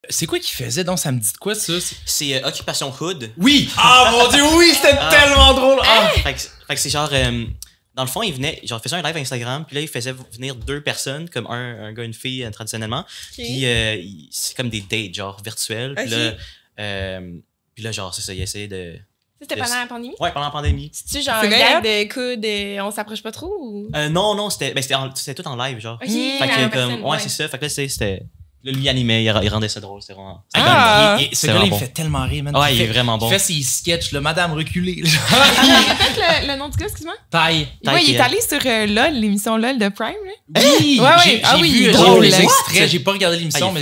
C'est quoi qu'il faisait donc? Ça me dit de quoi, ça? C'est Occupation Hood. Oui! Ah, mon Dieu, oui! C'était tellement drôle! Ah. Fait que c'est genre... dans le fond, il venait... Genre, il faisait un live Instagram, puis là, il faisait venir 2 personnes, comme un gars et une fille, traditionnellement. Puis c'est comme des dates, genre, virtuelles. Puis là, genre, c'est ça, il essayait de... C'était pendant la pandémie? Ouais, pendant la pandémie. C'est-tu genre un gag de coude, on s'approche pas trop? Ou... Non, c'était tout en live, genre. OK, Fait que, comme, ouais, c'est ça. Fait que là, c'était... Là, lui, il animait, il rendait ça drôle. C'était vraiment... Ce gars-là, il bon. fait tellement rire, man. Ouais, il est vraiment bon. Il fait ses sketchs, le Madame reculée. Répète le nom du gars, excuse-moi. Taille. Ouais, il est allé sur LOL, l'émission LOL de Prime. Là. Oui! J'ai vu les extraits, j'ai pas regardé l'émission, mais...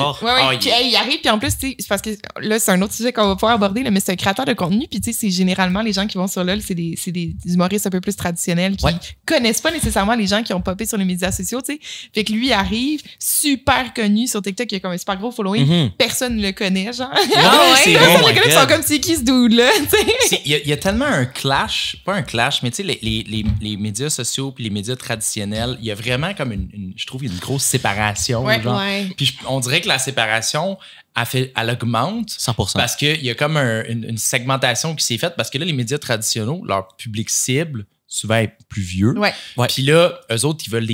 Puis il arrive, puis en plus, c'est parce que là, c'est un autre sujet qu'on va pouvoir aborder, là, mais c'est un créateur de contenu, puis tu sais, c'est généralement les gens qui vont sur LOL, c'est des humoristes un peu plus traditionnels qui connaissent pas nécessairement les gens qui ont popé sur les médias sociaux, tu sais. Fait que lui arrive, super connu sur TikTok, il a comme un super gros following, personne ne le connaît, genre. C'est personne ne le connaît, ils sont comme c'est qui ce dude-là, tu sais. Il y a tellement un clash, pas un clash, mais tu sais, les médias sociaux puis les médias traditionnels, il y a vraiment comme je trouve, une grosse séparation. Genre. Puis on dirait que la séparation, elle augmente. 100%. Parce qu'il y a comme une segmentation qui s'est faite, parce que là, les médias traditionnels, leur public cible, souvent est plus vieux. Puis là, eux autres, ils veulent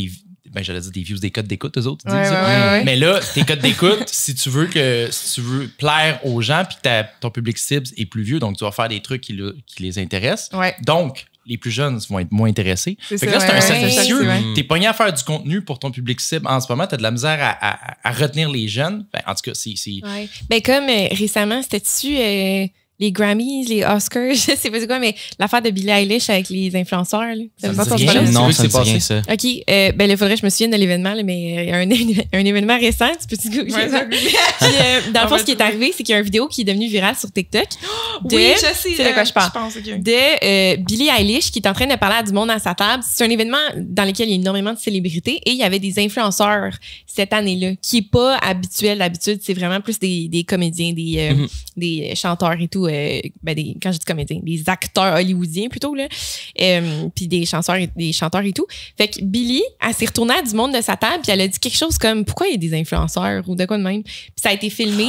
j'allais dire des views, des codes d'écoute, eux autres. Mais là, tes codes d'écoute, si tu veux plaire aux gens, puis que ton public cible est plus vieux, donc tu vas faire des trucs qui les intéressent. Donc, les plus jeunes vont être moins intéressés. Fait que là, c'est un cercle vicieux. T'es pogné à faire du contenu pour ton public cible. En ce moment, t'as de la misère à retenir les jeunes. Ben, en tout cas, c'est... Ben, comme récemment, c'était-tu... les Grammys, les Oscars, je sais pas c'est quoi, mais l'affaire de Billie Eilish avec les influenceurs. Là. Non, ça me dit rien, ça. OK, ben là, il faudrait que je me souvienne de l'événement, là, mais un événement récent, tu peux-tu googler ça? Puis, dans le fond, ce qui est arrivé, c'est qu'il y a une vidéo qui est devenue virale sur TikTok. Oui, je sais. C'est de quoi je parle. Okay. De Billie Eilish qui est en train de parler à du monde à sa table. C'est un événement dans lequel il y a énormément de célébrités et il y avait des influenceurs cette année-là, qui est pas habituel. D'habitude, c'est vraiment plus des comédiens, des chanteurs et tout. Quand je dis comédiens, des acteurs hollywoodiens plutôt, là. Puis des chanteurs et tout. Fait que Billie, elle s'est retournée à du monde de sa table puis elle a dit quelque chose comme pourquoi il y a des influenceurs ou de quoi de même. Puis ça a été filmé.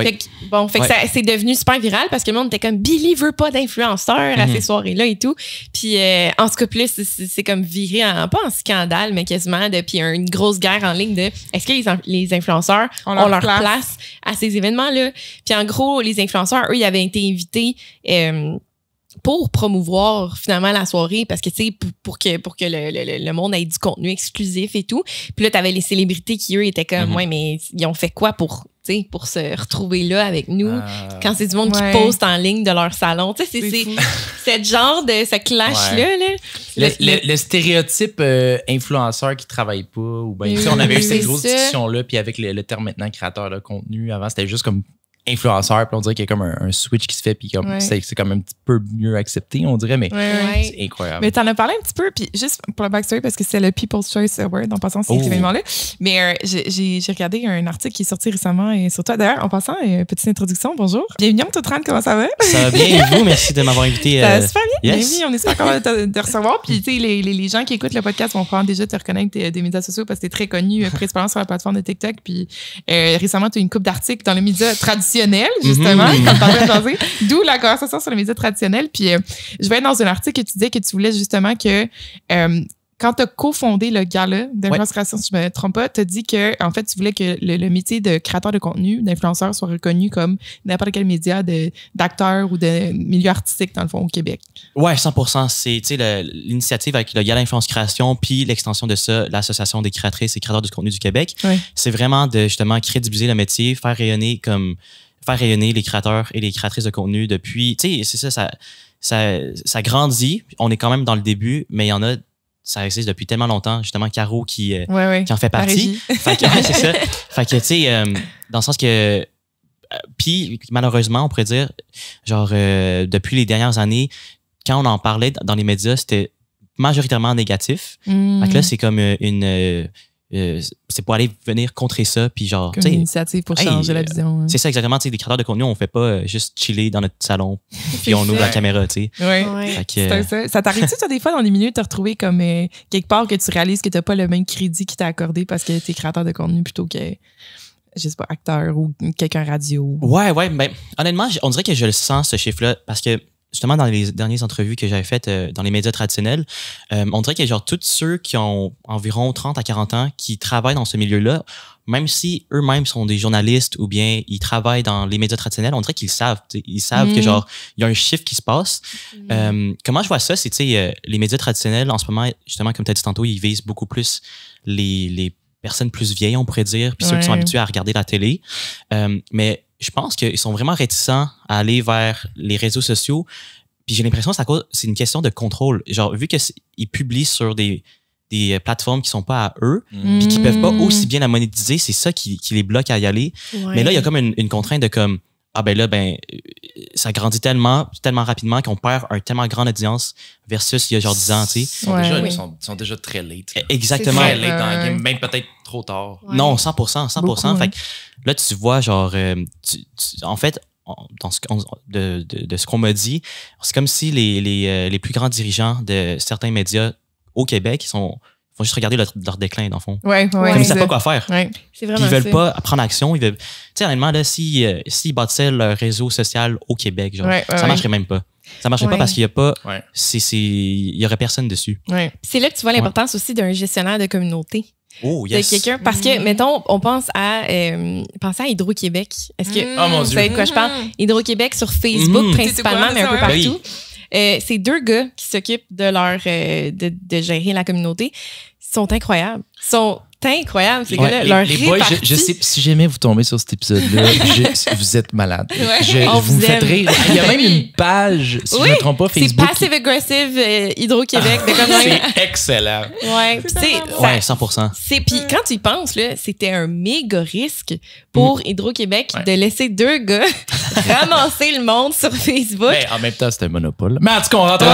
Fait que ça c'est devenu super viral parce que le monde était comme Billie veut pas d'influenceurs à ces soirées-là et tout. Puis en ce cas-là, c'est comme viré pas en scandale, mais quasiment puis une grosse guerre en ligne de est-ce que les influenceurs ont leur place à ces événements-là. Puis en gros, les influenceurs, eux, ils avaient été invités pour promouvoir finalement la soirée parce que tu sais pour que le monde ait du contenu exclusif et tout. Puis là tu avais les célébrités qui eux étaient comme ouais mais ils ont fait quoi pour se retrouver là avec nous quand c'est du monde qui poste en ligne de leur salon. Tu sais c'est ce genre de ce clash là. Le stéréotype influenceur qui travaille pas ou ben on avait eu cette grosse discussion là puis avec le terme maintenant créateur de contenu avant c'était juste comme influenceur, puis on dirait qu'il y a comme un switch qui se fait, puis comme c'est comme un petit peu mieux accepté, on dirait, mais c'est incroyable. Mais t'en as parlé un petit peu, puis juste pour le backstory, parce que c'est le People's Choice Award, en passant cet événement-là. Mais j'ai regardé un article qui est sorti récemment sur toi. D'ailleurs, en passant, petite introduction, bonjour. Bienvenue, Toutran, comment ça va? Ça va bien, et vous? Merci de m'avoir invité. Ça va super bien. Yes. Bienvenue, on est super content de te recevoir. Puis, tu sais, les gens qui écoutent le podcast vont probablement déjà te reconnaître des médias sociaux parce que t'es très connu, principalement sur la plateforme de TikTok. Puis, récemment, tu as une couple d'articles dans les médias traditionnels, justement, quand t'es en train de jaser. D'où la conversation sur les médias traditionnels. Puis, je vais être dans un article que tu disais que tu voulais justement que quand tu as cofondé le gala d'influence création, si je me trompe pas, tu as dit que en fait, tu voulais que le métier de créateur de contenu, d'influenceur soit reconnu comme n'importe quel média d'acteur ou de milieu artistique, dans le fond, au Québec. Ouais, 100%. C'est l'initiative avec le gala d'influence création puis l'extension de ça, l'Association des créatrices et créateurs de contenu du Québec. Ouais. C'est vraiment de justement crédibiliser le métier, faire rayonner les créateurs et les créatrices de contenu depuis, tu sais, c'est ça grandit. On est quand même dans le début, mais il y en a, ça existe depuis tellement longtemps. Justement, Caro qui en fait partie. Fait que, c'est ça. Fait que, tu sais, dans le sens que, puis malheureusement, on pourrait dire, genre, depuis les dernières années, quand on en parlait dans les médias, c'était majoritairement négatif. Fait que là, c'est comme c'est pour aller venir contrer ça puis genre comme une initiative pour changer la vision. C'est ça exactement, tu sais, des créateurs de contenu, on fait pas juste chiller dans notre salon puis on ouvre la caméra, tu sais. Ouais. Ça t'arrive-tu toi des fois dans des minutes de te retrouver comme quelque part que tu réalises que t'as pas le même crédit qui t'a accordé parce que t'es créateur de contenu plutôt que je sais pas, acteur ou quelqu'un radio? Ouais, ben, honnêtement, on dirait que je le sens, ce chiffre-là, parce que justement, dans les dernières entrevues que j'avais faites dans les médias traditionnels, on dirait que genre tous ceux qui ont environ 30 à 40 ans qui travaillent dans ce milieu-là, même si eux-mêmes sont des journalistes ou bien ils travaillent dans les médias traditionnels, on dirait qu'ils savent. Ils savent que genre il y a un chiffre qui se passe. Comment je vois ça, c'est les médias traditionnels, en ce moment, justement, comme tu as dit tantôt, ils visent beaucoup plus les personnes plus vieilles, on pourrait dire, puis ceux qui sont habitués à regarder la télé. Mais je pense qu'ils sont vraiment réticents à aller vers les réseaux sociaux. Puis j'ai l'impression que c'est une question de contrôle. Genre, vu qu'ils publient sur des plateformes qui sont pas à eux, puis qui peuvent pas aussi bien la monétiser, c'est ça qui les bloque à y aller. Ouais. Mais là, il y a comme une contrainte de comme, ça grandit tellement rapidement qu'on perd un tellement grande audience versus il y a genre 10 ans, tu sais. Ils sont déjà très late. Exactement. Très late dans le game, même peut-être trop tard. Ouais. Non, 100%. Beaucoup, fait que là, tu vois, genre, en fait, de ce qu'on m'a dit, c'est comme si les plus grands dirigeants de certains médias au Québec, font juste regarder leur déclin, dans le fond. Ouais. Comme ils ne savent pas quoi faire. Ouais. C'est vraiment Puis ils veulent pas prendre action. Tu sais, honnêtement, là, s'ils bâtissaient leur réseau social au Québec, genre, ça marcherait même pas. Ça marcherait pas parce qu'il y a pas... il y aurait personne dessus. Ouais. C'est là que tu vois l'importance aussi d'un gestionnaire de communauté. Oh, yes. De quelqu'un, parce que, mettons, on pense à Hydro-Québec. Est-ce que oh, mon vous Dieu. savez de quoi je parle? Hydro-Québec sur Facebook, principalement, mais un peu partout. C'est 2 gars qui s'occupent de de gérer la communauté. Ils sont incroyables. Ces gars-là. Les boys, je sais, si jamais vous tombez sur cet épisode-là, vous êtes malades. Vous me faites rire. Il y a même une page, si je ne me trompe pas, Facebook. C'est Passive Aggressive Hydro-Québec. C'est excellent. Ouais, 100%. Puis quand tu y penses, là, c'était un méga risque pour Hydro-Québec de laisser 2 gars ramasser le monde sur Facebook. Mais en même temps, c'était un monopole. Mais en tout cas, on rentre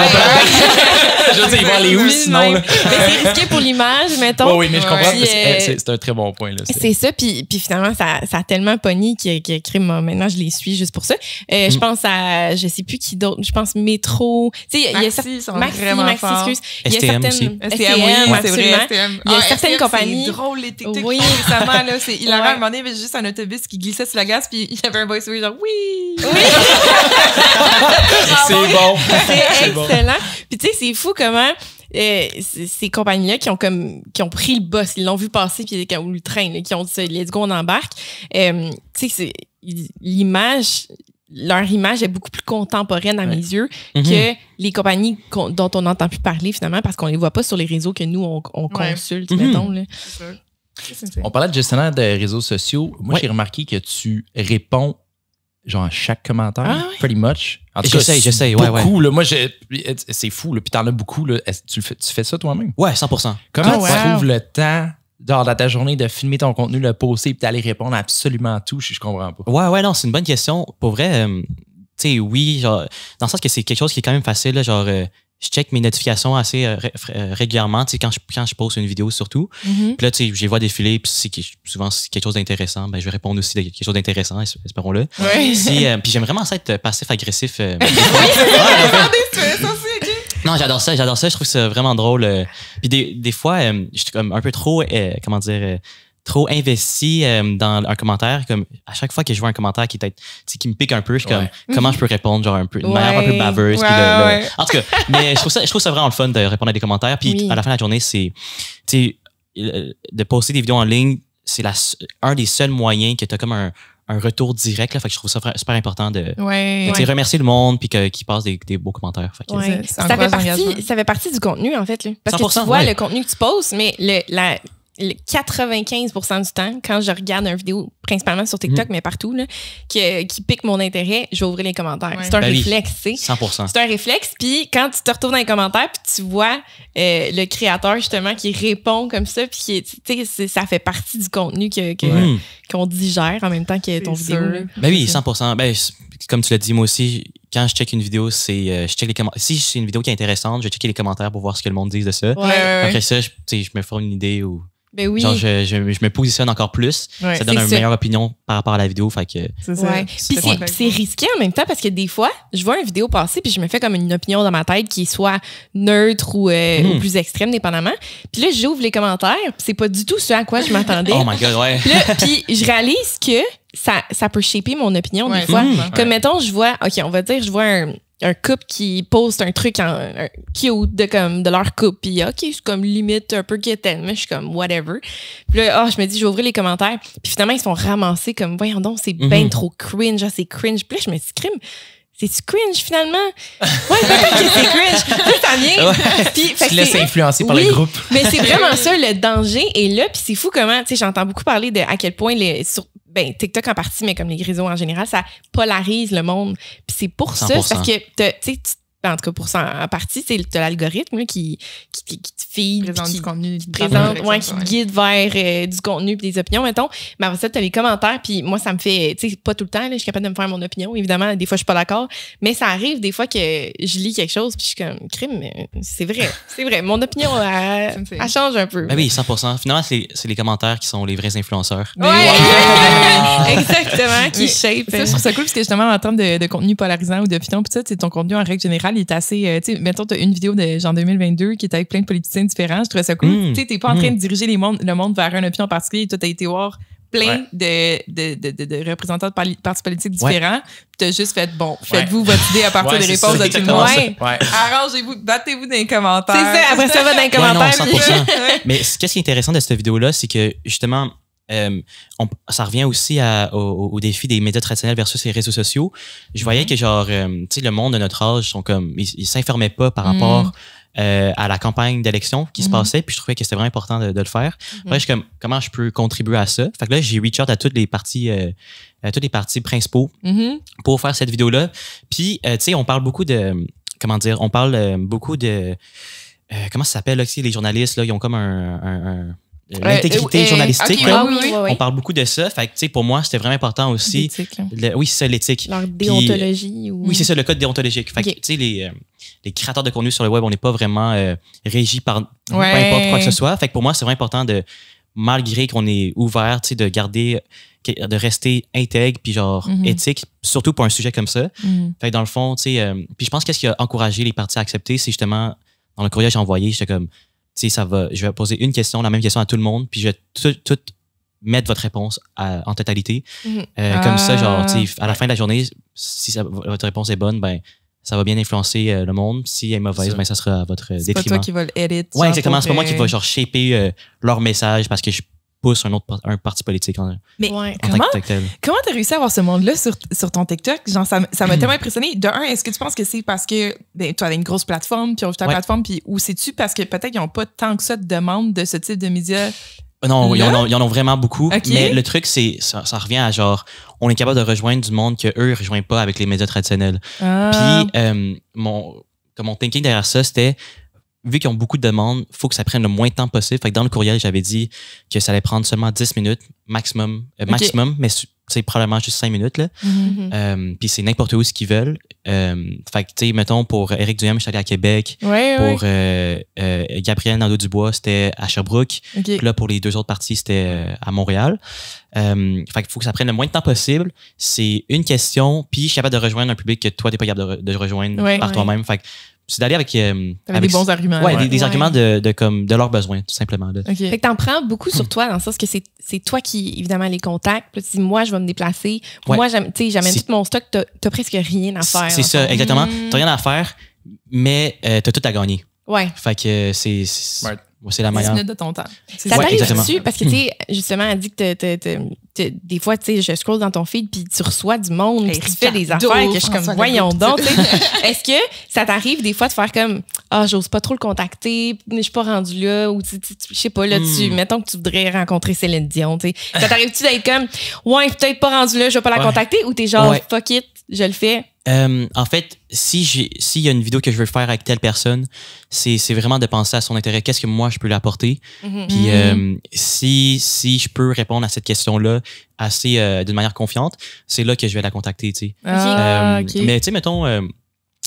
je veux dire, ils vont aller où sinon? Mais c'est risqué pour l'image, mettons. Oui, mais je comprends. C'est un très bon point. Là, c'est ça, puis finalement, ça a tellement pogné qu'il a créé. Maintenant, je les suis juste pour ça. Je pense à, je sais plus qui d'autre, je pense Métro. Tu sais, il y a Maxi, excuse. Il y a STM certaines. STM, oui, c'est vrai. Il y a certaines compagnies. C'est drôle, les TikTok. Oui, récemment, là, il y a un moment donné, il y avait juste un autobus qui glissait sur la gaz, puis il y avait un voice-over genre, oui! C'est bon. C'est excellent. Puis tu sais, c'est fou comment ces compagnies-là qui ont pris le boss, ils l'ont vu passer, puis ou le train, là, qui ont dit let's go, on embarque. Tu sais, leur image est beaucoup plus contemporaine à mes yeux que les compagnies dont on n'entend plus parler finalement parce qu'on les voit pas sur les réseaux que nous on consulte, mettons. Là. C'est sûr. On parlait de gestionnaire de réseaux sociaux. Moi, j'ai remarqué que tu réponds genre à chaque commentaire, pretty much. En tout cas, j'essaie, beaucoup, là, moi, c'est fou, là, puis t'en as beaucoup. Là. Tu fais ça toi-même? Ouais, 100%. Comment tu trouves le temps dans ta journée de filmer ton contenu, le poster, puis d'aller répondre à absolument tout? Je comprends pas. Ouais, non, c'est une bonne question. Pour vrai, tu sais, oui, genre, dans le sens que c'est quelque chose qui est quand même facile, là, genre... je check mes notifications assez régulièrement, tu sais, quand je poste une vidéo surtout. Puis là, tu sais, je les vois défiler, puis souvent, c'est quelque chose d'intéressant, ben je vais répondre aussi à quelque chose d'intéressant, espérons-le. Oui. Puis j'aime vraiment ça être passif-agressif. Non, j'adore ça, je trouve ça vraiment drôle. Puis des fois, je suis comme un peu trop, trop investi dans un commentaire, comme à chaque fois que je vois un commentaire qui me pique un peu, je suis comme comment je peux répondre genre un peu de manière un peu baveuse. En tout cas, mais je trouve ça vraiment le fun de répondre à des commentaires. Puis à la fin de la journée, c'est de poster des vidéos en ligne, c'est un des seuls moyens que tu as comme un retour direct. Là, fait que je trouve ça super important de remercier le monde puis qu'ils passent des beaux commentaires. Fait que ça fait partie du contenu, en fait. Là. Parce que tu vois le contenu que tu postes, mais le 95% du temps, quand je regarde une vidéo, principalement sur TikTok, mais partout, là, qui pique mon intérêt, je vais ouvrir les commentaires. Ouais. C'est un réflexe, tu sais. 100%. C'est un réflexe. Puis quand tu te retrouves dans les commentaires, puis tu vois le créateur, justement, qui répond comme ça, puis ça fait partie du contenu qu'on digère en même temps que ton vidéo. Ben oui, 100%. Ben, comme tu l'as dit, moi aussi, quand je check une vidéo, je check les commentaires. Si c'est une vidéo qui est intéressante, je vais checker les commentaires pour voir ce que le monde dit de ça. Ouais. Après ça, je me ferai une idée ou Ben oui. Genre, je me positionne encore plus. Ouais, ça donne une meilleure opinion par rapport à la vidéo. Fait que, c'est ça. Ouais. Puis c'est risqué en même temps parce que des fois, je vois une vidéo passer puis je me fais comme une opinion dans ma tête qui est soit neutre ou plus extrême, dépendamment. Puis là, j'ouvre les commentaires puis c'est pas du tout ce à quoi je m'attendais. Oh my God, ouais. Puis je réalise que ça peut shaper mon opinion des fois. Comme mettons, je vois un couple qui poste un truc cute de leur couple. Puis OK, je suis comme limite un peu quétaine, mais je suis comme whatever. Puis là, je me dis, je vais ouvrir les commentaires. Puis finalement, ils sont ramassés comme, voyons donc, c'est bien trop cringe, c'est cringe. Puis là, je me dis, crime, c'est-tu cringe finalement? Ouais, peut-être que c'est cringe. Puis ça vient. Puis, tu te laisses influencer par le groupe. Mais c'est vraiment ça, le danger est là. Puis c'est fou comment, tu sais, j'entends beaucoup parler de à quel point TikTok en partie, mais comme les réseaux en général, ça polarise le monde. Puis c'est pour 100%. Ça, c'est parce que, tu sais, en tout cas, pour ça, en partie, c'est l'algorithme qui te feed. Présente du contenu. Qui te guide vers du contenu et des opinions, mettons. Mais après ça, tu as les commentaires. Puis moi, ça me fait, tu sais, pas tout le temps, là, je suis capable de me faire mon opinion. Évidemment, des fois, je suis pas d'accord. Mais ça arrive des fois que je lis quelque chose puis je suis comme, crime, c'est vrai. C'est vrai. Mon opinion, elle change un peu. Ben oui, 100%. Finalement, c'est les commentaires qui sont les vrais influenceurs. Ouais. Exactement, qui shape. Ça, je trouve ça cool parce que justement, en termes de contenu polarisant ou d'opinion, puis ça, ton contenu en règle générale, il est assez, tu sais, mettons, t'as une vidéo de genre 2022 qui est avec plein de politiciens différents. Je trouvais ça cool. Tu sais, t'es pas en train de diriger le monde vers une opinion particulière. Toi, t'as été voir plein de représentants de partis politiques différents. Puis t'as juste fait, faites-vous votre idée à partir des réponses de tout le monde. Arrangez-vous, battez-vous dans les commentaires. C'est ça, après ça, va dans les commentaires. Non, 100%. Mais ce qui est intéressant de cette vidéo-là, c'est que justement, ça revient aussi au défi des médias traditionnels versus les réseaux sociaux. Je voyais que genre, tu sais, le monde de notre âge sont comme, ils s'informaient pas par rapport à la campagne d'élection qui se passait, puis je trouvais que c'était vraiment important de le faire. Après, je suis comme, comment je peux contribuer à ça? Fait que là, j'ai reach out à tous les partis principaux pour faire cette vidéo-là. Puis, tu sais, on parle beaucoup de, comment ça s'appelle, là, les journalistes, là, ils ont comme l'intégrité journalistique. On parle beaucoup de ça. Fait que, tu sais, pour moi, c'était vraiment important aussi. Oui, c'est ça, l'éthique. Leur déontologie. Oui, c'est ça, le code déontologique. Fait que, tu sais, les créateurs de contenu sur le web, on n'est pas vraiment régis par peu importe quoi que ce soit. Fait que pour moi, c'est vraiment important de, malgré qu'on est ouvert, tu sais, de rester intègre puis genre éthique, surtout pour un sujet comme ça. Fait que dans le fond, tu sais, puis je pense qu'est-ce qui a encouragé les partis à accepter, c'est justement, dans le courriel que j'ai envoyé, j'étais comme, tu sais, je vais poser une question, la même question à tout le monde, puis je vais tout mettre votre réponse en totalité. Comme ça, genre, tu sais, à la fin de la journée, si votre réponse est bonne, ben ça va bien influencer le monde. Si elle est mauvaise, ben ça sera à votre détriment. C'est pas toi qui va l'edit. Ouais, exactement. C'est pas moi qui va genre shaper leur message parce que je pousse un parti politique mais comment t'as réussi à avoir ce monde-là sur ton TikTok? Genre, ça m'a tellement impressionné. De un, est-ce que tu penses que c'est parce que tu as une grosse plateforme, puis on ta plateforme, puis ou c'est-tu parce que peut-être qu'ils n'ont pas tant que ça de demandes de ce type de médias? Non, ils en ont vraiment beaucoup. Okay. Mais le truc, c'est ça revient à genre, on est capable de rejoindre du monde qu'eux ne rejoignent pas avec les médias traditionnels. Puis, mon thinking derrière ça, c'était, vu qu'ils ont beaucoup de demandes, il faut que ça prenne le moins de temps possible. Fait que dans le courriel, j'avais dit que ça allait prendre seulement 10 minutes maximum, mais c'est probablement juste 5 minutes. Là. Puis c'est n'importe où ce qu'ils veulent. Fait que, tu sais, mettons, pour Éric Duhem, je suis allé à Québec. Pour Gabriel Nadeau-Dubois, c'était à Sherbrooke. Puis là, pour les deux autres parties, c'était à Montréal. Fait qu'il faut que ça prenne le moins de temps possible. C'est une question, puis je suis capable de rejoindre un public que toi, tu n'es pas capable de rejoindre par toi-même. Fait que c'est d'aller avec des bons arguments. Des arguments de leurs besoins, tout simplement. Là. Fait que t'en prends beaucoup sur toi, dans le sens que c'est toi qui, évidemment, les contacts. Puis tu dis, moi, je vais me déplacer. Moi, j'amène tout mon stock. T'as presque rien à faire. C'est ça, exactement. T'as rien à faire, mais t'as tout à gagner. Ouais. Fait que c'est la meilleure. 10 minutes de ton temps. Ça t'arrive dessus parce que, tu sais, justement, elle dit que des fois, tu sais, je scroll dans ton feed puis tu reçois du monde puis tu fais des affaires que je suis comme, voyons donc. Est-ce que ça t'arrive des fois de faire comme, j'ose pas trop le contacter, je suis pas rendu là, ou je sais pas, là, mettons que tu voudrais rencontrer Céline Dion, tu sais. Ça t'arrive-tu d'être comme, peut-être pas rendu là, je vais pas la contacter, ou t'es genre, fuck it, je le fais? En fait, s'il y a une vidéo que je veux faire avec telle personne, c'est vraiment de penser à son intérêt. Qu'est-ce que moi, je peux l'apporter? Puis si je peux répondre à cette question-là assez d'une manière confiante, c'est là que je vais la contacter. Tu sais. Mais tu sais, mettons,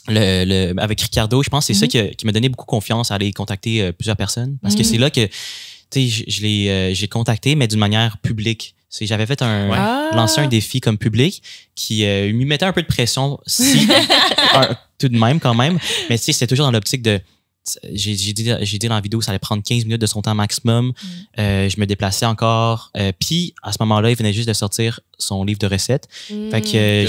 avec Ricardo, je pense que c'est ça qui m'a donné beaucoup confiance à aller contacter plusieurs personnes. Parce que c'est là que j'ai contacté, mais d'une manière publique. J'avais fait lancé un défi comme public qui lui mettait un peu de pression, tout de même quand même. Mais tu sais, c'était toujours dans l'optique de... J'ai dit dans la vidéo ça allait prendre 15 minutes de son temps maximum. Je me déplaçais encore. Puis, à ce moment-là, il venait juste de sortir son livre de recettes. Fait que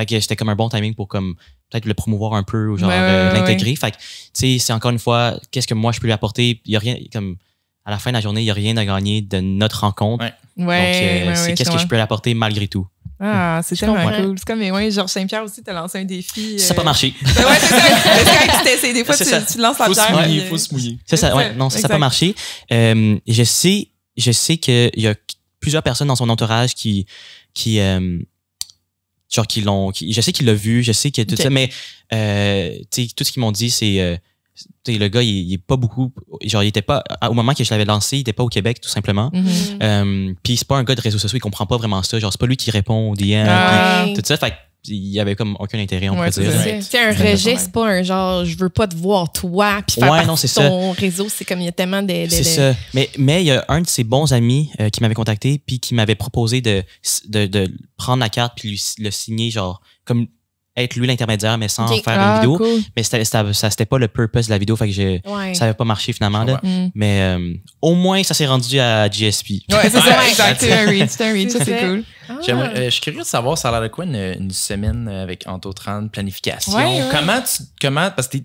j'étais comme un bon timing pour comme peut-être le promouvoir un peu ou genre l'intégrer. Fait que, tu sais, c'est encore une fois, qu'est-ce que moi je peux lui apporter? Il y a rien, comme... À la fin de la journée, il n'y a rien à gagner de notre rencontre. Donc, c'est qu'est-ce que je peux lui apporter malgré tout. Ah, c'est tellement cool. C'est comme, Georges Saint-Pierre aussi, t'as lancé un défi. Ça n'a pas marché. C'est ça. C'est quand tu t'essayes. Des fois, tu lances la pierre. Il faut se mouiller. C'est ça, non, ça n'a pas marché. Je sais qu'il y a plusieurs personnes dans son entourage je sais qu'il l'a vu, je sais que tout ça, mais tout ce qu'ils m'ont dit, c'est le gars, il est pas beaucoup. Genre, il était pas. Au moment que je l'avais lancé, il était pas au Québec, tout simplement. Puis c'est pas un gars de réseaux sociaux, il comprend pas vraiment ça. Genre, c'est pas lui qui répond aux DM, tout ça. Fait il y avait comme aucun intérêt, on peut dire. C'est un rejet, c'est pas un genre, je veux pas te voir toi, puis faire partie de ton réseau. C'est comme, il y a tellement de... C'est ça. Mais il y a un de ses bons amis qui m'avait contacté, puis qui m'avait proposé de prendre la carte, puis le signer, genre, comme être lui l'intermédiaire, mais sans faire une vidéo. Cool. Mais c'était pas le purpose de la vidéo, fait que ça avait pas marché finalement. Là. Mais au moins, ça s'est rendu à GSP. Ouais, c'est ça, exact. C'est un reach, ça c'est cool. Je suis curieux de savoir, ça a l'air de quoi une semaine avec Anto30, planification. Comment, parce que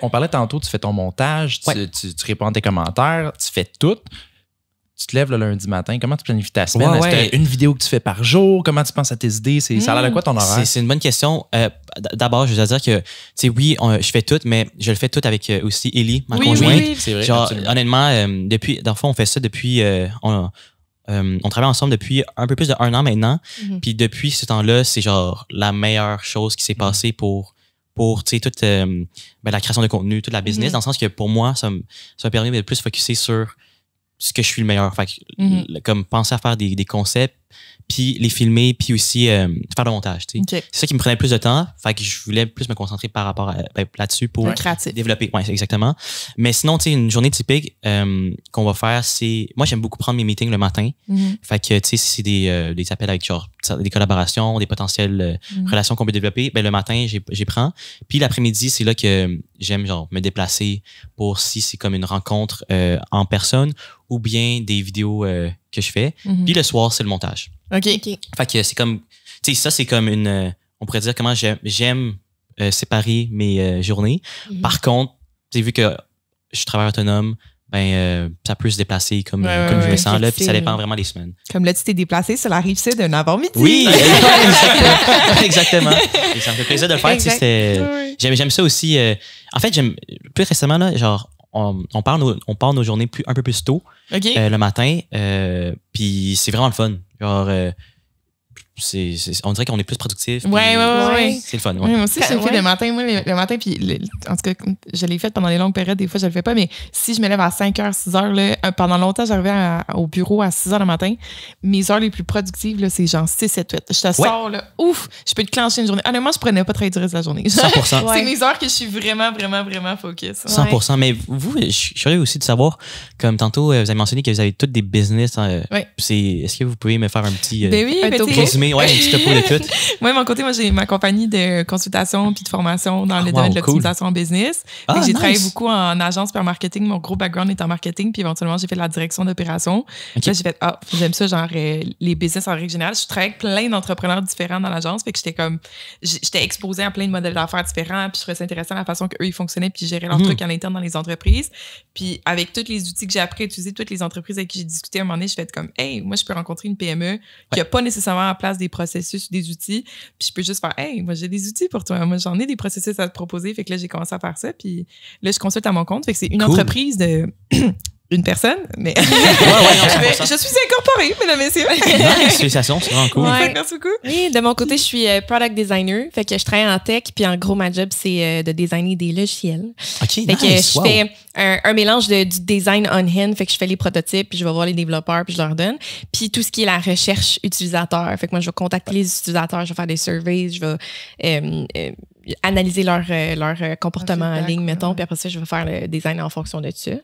on parlait tantôt, tu fais ton montage, tu réponds à tes commentaires, tu fais tout. Tu te lèves le lundi matin, comment tu planifies ta semaine? Est-ce que tu as une vidéo que tu fais par jour? Comment tu penses à tes idées? Ça a l'air de quoi ton horaire? C'est une bonne question. D'abord, je veux dire que, oui, je fais tout, mais je le fais tout avec aussi Ellie, ma conjointe. Oui, c'est vrai. Genre, honnêtement, dans le fond, on fait ça depuis... on travaille ensemble depuis un peu plus de 1 an maintenant. Puis depuis ce temps-là, c'est genre la meilleure chose qui s'est passée pour toute la création de contenu, toute la business, dans le sens que pour moi, ça m'a permis de plus focusser sur ce que je suis le meilleur. Fait que, comme penser à faire des concepts, puis les filmer, puis aussi faire le montage. C'est ça qui me prenait plus de temps. Fait que je voulais plus me concentrer par rapport là-dessus pour développer. Ouais, exactement. Mais sinon, une journée typique qu'on va faire, c'est... Moi, j'aime beaucoup prendre mes meetings le matin. Fait que, c'est des appels avec genre des collaborations, des potentielles relations qu'on peut développer. Ben, le matin, j'y prends. Puis l'après-midi, c'est là que j'aime genre me déplacer pour si c'est comme une rencontre en personne ou bien des vidéos que je fais. Puis le soir, c'est le montage. OK. Fait que c'est comme... Tu sais, ça, c'est comme une... on pourrait dire comment j'aime séparer mes journées. Par contre, tu sais, vu que je travaille autonome, ben ça peut se déplacer comme je me sens là, puis ça dépend vraiment des semaines. Comme là, tu t'es déplacé sur la Rive-Sud d'un avant-midi. Oui, exactement. Et ça me fait plaisir de le faire. J'aime ça aussi. En fait, plus récemment, là, genre, on part nos journées un peu plus tôt le matin, puis c'est vraiment le fun. Genre, on dirait qu'on est plus productif. Ouais. C'est le fun. Ouais, moi aussi, je le fais le matin. Moi, le matin, puis en tout cas, je l'ai fait pendant les longues périodes. Des fois, je le fais pas, mais si je me lève à 5h, 6h, là, pendant longtemps, j'arrivais au bureau à 6h le matin. Mes heures les plus productives, là, c'est genre 6, 7, 8. Je te sors, là, ouf, je peux te clencher une journée. Honnêtement, je prenais pas très du reste de la journée. 100%. C'est mes heures que je suis vraiment, vraiment, vraiment focus. 100%. Mais vous, je suis curieux aussi de savoir, comme tantôt, vous avez mentionné que vous avez toutes des business. Est-ce que vous pouvez me faire un petit résumé? Ouais, un petit topo de tout. Moi, de mon côté, j'ai ma compagnie de consultation puis de formation dans le domaine de l'optimisation en business. J'ai travaillé beaucoup en agence puis en marketing. Mon gros background est en marketing. Puis éventuellement, j'ai fait la direction d'opération. Là, j'ai fait, j'aime ça, genre les business en règle générale. Je travaille avec plein d'entrepreneurs différents dans l'agence. Fait que j'étais exposée à plein de modèles d'affaires différents. Puis je trouvais ça intéressant la façon qu'eux, ils fonctionnaient puis géraient leurs trucs à l'interne dans les entreprises. Puis avec tous les outils que j'ai appris à utiliser, toutes les entreprises avec qui j'ai discuté à un moment donné, je fais comme, hey, moi, je peux rencontrer une PME qui a pas nécessairement en place des processus, des outils, puis je peux juste faire, hey, moi, j'ai des outils pour toi. Moi, j'en ai des processus à te proposer. Fait que là, j'ai commencé à faire ça, puis là, je consulte à mon compte. Fait que c'est une entreprise de une personne, mais je suis incorporée, mesdames et messieurs. Félicitations, c'est vraiment cool. Merci beaucoup. Oui, de mon côté, je suis product designer. Fait que je travaille en tech, puis en gros, ma job, c'est de designer des logiciels. OK, fait que je fais un mélange du design on-hand, fait que je fais les prototypes, puis je vais voir les développeurs, puis je leur donne. Puis tout ce qui est la recherche utilisateur. Fait que moi, je vais contacter les utilisateurs, je vais faire des surveys, je vais analyser leur comportement en ligne, mettons, puis après ça, je vais faire le design en fonction de ça. Et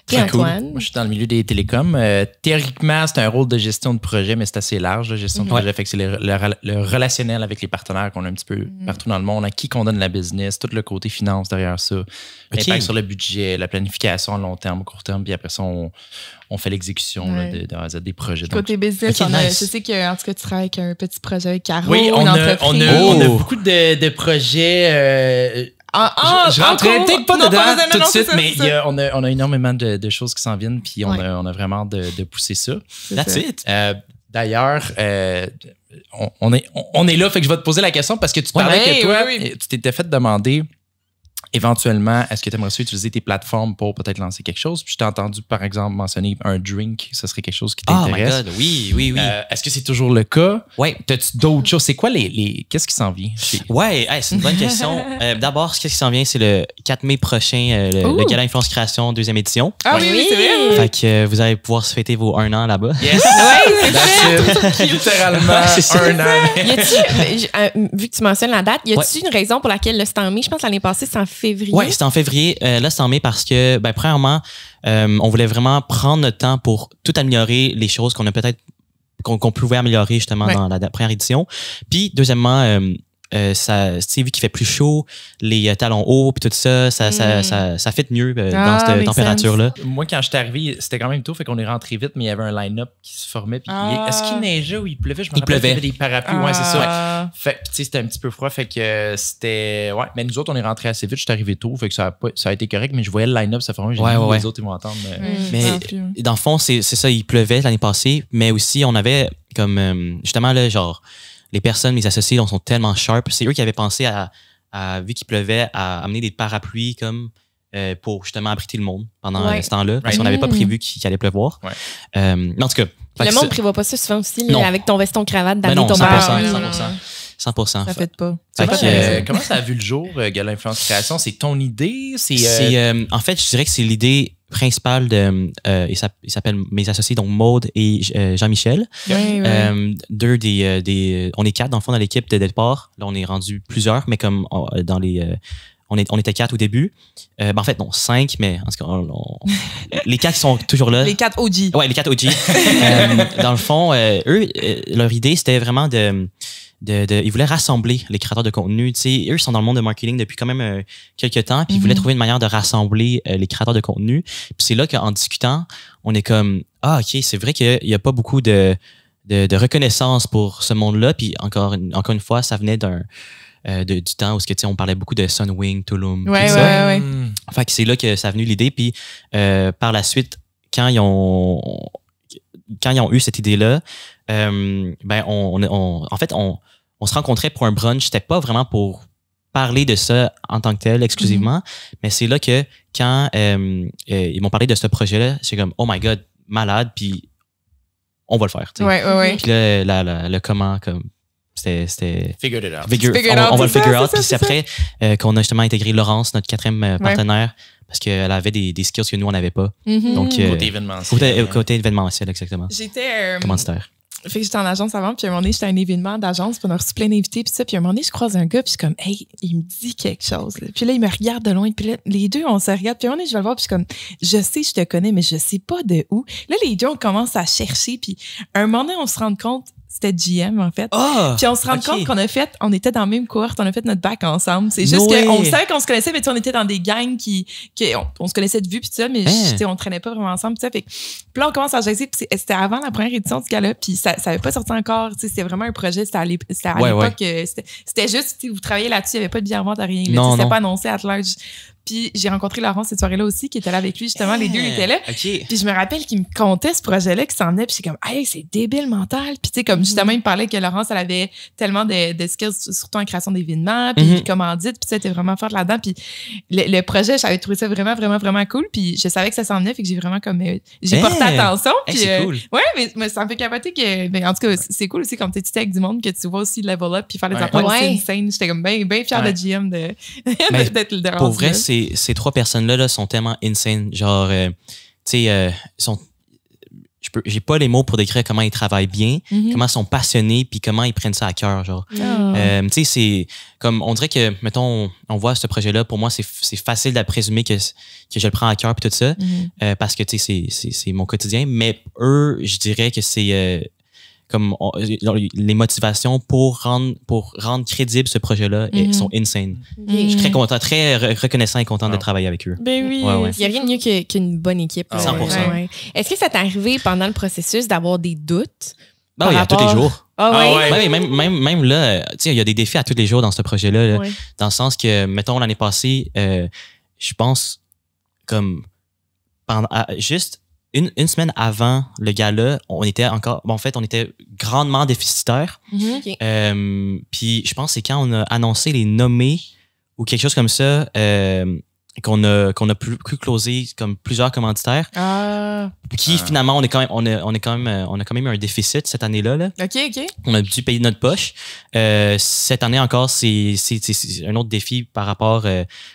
Très Antoine? Cool. Moi, je suis dans le milieu des télécoms. Théoriquement, c'est un rôle de gestion de projet, mais c'est assez large, la gestion de projet. Fait que c'est le relationnel avec les partenaires qu'on a un petit peu partout dans le monde, à qui qu'on donne la business, tout le côté finance derrière ça, l'impact sur le budget, la planification à long terme, court terme, puis après ça, on fait l'exécution de des projets. Côté business, je sais qu'en tout cas, tu travailles avec un petit projet avec Caro. Oui, on a beaucoup de projets. Je rentrerai peut-être pas dedans tout de suite, mais on a énormément de choses qui s'en viennent, puis on a vraiment de pousser ça. That's it. D'ailleurs, on est là, fait que je vais te poser la question parce que tu parlais que toi, tu t'étais fait demander éventuellement, est-ce que tu aimerais utiliser tes plateformes pour peut-être lancer quelque chose? Puis je t'ai entendu, par exemple, mentionner un drink. Ça serait quelque chose qui t'intéresse. Oh my God, oui. Est-ce que c'est toujours le cas? Oui. T'as-tu d'autres choses? C'est quoi qu'est-ce qui s'en vient? Oui, c'est une bonne question. D'abord, ce qui s'en vient, c'est le 4 mai prochain, le Gala Influence Création, 2e édition. Ah oui, c'est vrai. Fait que vous allez pouvoir se fêter vos 1 an là-bas. Yes! C'est littéralement un an. Vu que tu mentionnes la date, y a-tu une raison pour laquelle le c'est en mai? Je pense que l'année passée, c'est en février. Oui, c'était en février. Là, c'est en mai parce que, premièrement, on voulait vraiment prendre notre temps pour tout améliorer les choses qu'on pouvait améliorer justement dans la première édition. Puis, deuxièmement, vu qu'il fait plus chaud, les talons hauts puis tout ça fit mieux dans cette température-là. Moi, quand j'étais arrivé, c'était quand même tôt, fait qu'on est rentré vite, mais il y avait un line-up qui se formait. Puis est-ce qu'il neigeait ou il pleuvait? Je me rappelle qu'il y avait des parapluies. Ouais, c'est ça. Fait que, c'était un petit peu froid, fait que c'était... Ouais, mais nous autres, on est rentrés assez vite. J'étais arrivé tôt, fait que ça a été correct, mais je voyais le line-up se former. J'ai dit, les autres, ils vont entendre. Mais dans le fond, c'est ça, il pleuvait l'année passée, mais aussi, on avait comme, justement, là, genre... Les personnes, mes associés, sont tellement sharp. C'est eux qui avaient pensé vu qu'il pleuvait, à amener des parapluies comme pour justement abriter le monde pendant ce temps-là. Parce qu'on n'avait pas prévu qu'il allait pleuvoir. Mais en tout cas... Le monde ne prévoit pas ça souvent aussi, avec ton veston cravate, d'amener ton 100%. Ça fait pas. Comment ça a vu le jour, Gala Influence Création? C'est ton idée? En fait, je dirais que c'est l'idée principale de... il s'appelle mes associés, donc Maude et Jean-Michel. Deux on est 4 dans le fond dans l'équipe de départ. Là, on est rendu plusieurs, mais comme dans les... On était 4 au début. En fait, non, 5, mais en tout cas, les 4 sont toujours là. Les 4 OG. Ouais, les 4 OG. Dans le fond, eux, leur idée, c'était vraiment ils voulaient rassembler les créateurs de contenu. Eux, ils sont dans le monde de marketing depuis quand même quelques temps, puis ils voulaient trouver une manière de rassembler les créateurs de contenu. Puis c'est là qu'en discutant, on est comme, OK, c'est vrai qu'il n'y a pas beaucoup de reconnaissance pour ce monde-là. Puis encore une fois, ça venait du temps où on parlait beaucoup de Sunwing, Tulum, tout ça. Fait que c'est là que ça a venu l'idée. Puis par la suite, quand ils ont eu cette idée-là, en fait, on se rencontrait pour un brunch. C'était pas vraiment pour parler de ça en tant que tel exclusivement, mais c'est là que quand ils m'ont parlé de ce projet-là, c'est comme, oh my God, malade, puis on va le faire. Puis là, le comment, comme, c'était Figured it out. On va le figure out. Puis c'est après qu'on a justement intégré Laurence, notre 4e partenaire, parce qu'elle avait des skills que nous, on n'avait pas. Donc, côté événementiel. Côté événementiel, exactement. J'étais... commanditaire. Fait que j'étais en agence avant, puis à un moment donné, j'étais à un événement d'agence, puis on a reçu plein d'invités, puis ça, puis à un moment donné, je croise un gars, puis je suis comme, hey, il me dit quelque chose. Là. Puis là, il me regarde de loin, puis là, les deux, on se regarde, puis à un moment donné, je vais le voir, puis je suis comme, je sais, je te connais, mais je sais pas de où. Là, les deux, on commence à chercher, puis à un moment donné, on se rend compte, c'était GM, en fait. Puis on se rend compte on était dans la même cohorte, on a fait notre bac ensemble. C'est juste qu'on savait qu'on se connaissait, mais on était dans des gangs on se connaissait de vue, puis tout ça, mais on traînait pas vraiment ensemble, puis ça. Puis là, on commence à jaser, puis c'était avant la première édition de ce gars-là, puis ça avait pas sorti encore, c'était vraiment un projet, c'était à l'époque, c'était juste, vous travailliez là-dessus, il y avait pas de bière vente à rien, c'était pas annoncé à large. Puis j'ai rencontré Laurence cette soirée-là aussi, qui était là avec lui, justement, les deux étaient là. Puis je me rappelle qu'il me contait ce projet-là, qui s'en venait, puis c'est comme, hey, c'est débile mental. Puis tu sais, comme justement, il me parlait que Laurence, elle avait tellement de skills, surtout en création d'événements, puis commandite, puis ça, était vraiment forte là-dedans. Puis le projet, j'avais trouvé ça vraiment, vraiment, vraiment cool. Puis je savais que ça s'en venait, fait que j'ai vraiment comme, j'ai porté attention. Puis, c'est cool. Ouais, mais ça me fait capoter que, en tout cas, c'est cool aussi quand t'es avec du monde, que tu vois aussi level up, puis faire les apports, c'est insane. J'étais comme bien fière de GM d'être le pour vrai, ces 3 personnes-là sont tellement insane. Genre, tu sais, je j'ai pas les mots pour décrire comment ils travaillent bien, comment ils sont passionnés, puis comment ils prennent ça à cœur, genre. Tu sais, c'est comme, on dirait que, mettons, on voit ce projet-là, pour moi, c'est facile de présumer que je le prends à cœur, puis tout ça, parce que, tu sais, c'est mon quotidien, mais eux, je dirais que c'est comme les motivations pour rendre crédible ce projet-là sont insane. Je suis très content, très reconnaissant et content de travailler avec eux. Ben oui, il n'y a rien de mieux qu'une bonne équipe. 100%. Ouais. Est-ce que ça t'est arrivé pendant le processus d'avoir des doutes? Ben oui, à tous les jours. Ouais. Même là, tu sais, il y a des défis à tous les jours dans ce projet-là, là, dans le sens que, mettons, l'année passée, je pense, comme, juste une semaine avant le gala, on était grandement déficitaire. Puis je pense que c'est quand on a annoncé les nommés ou quelque chose comme ça qu'on a pu closer comme plusieurs commanditaires. Qui finalement on a quand même eu un déficit cette année-là. Là. OK. On a dû payer de notre poche. Cette année encore, c'est un autre défi par rapport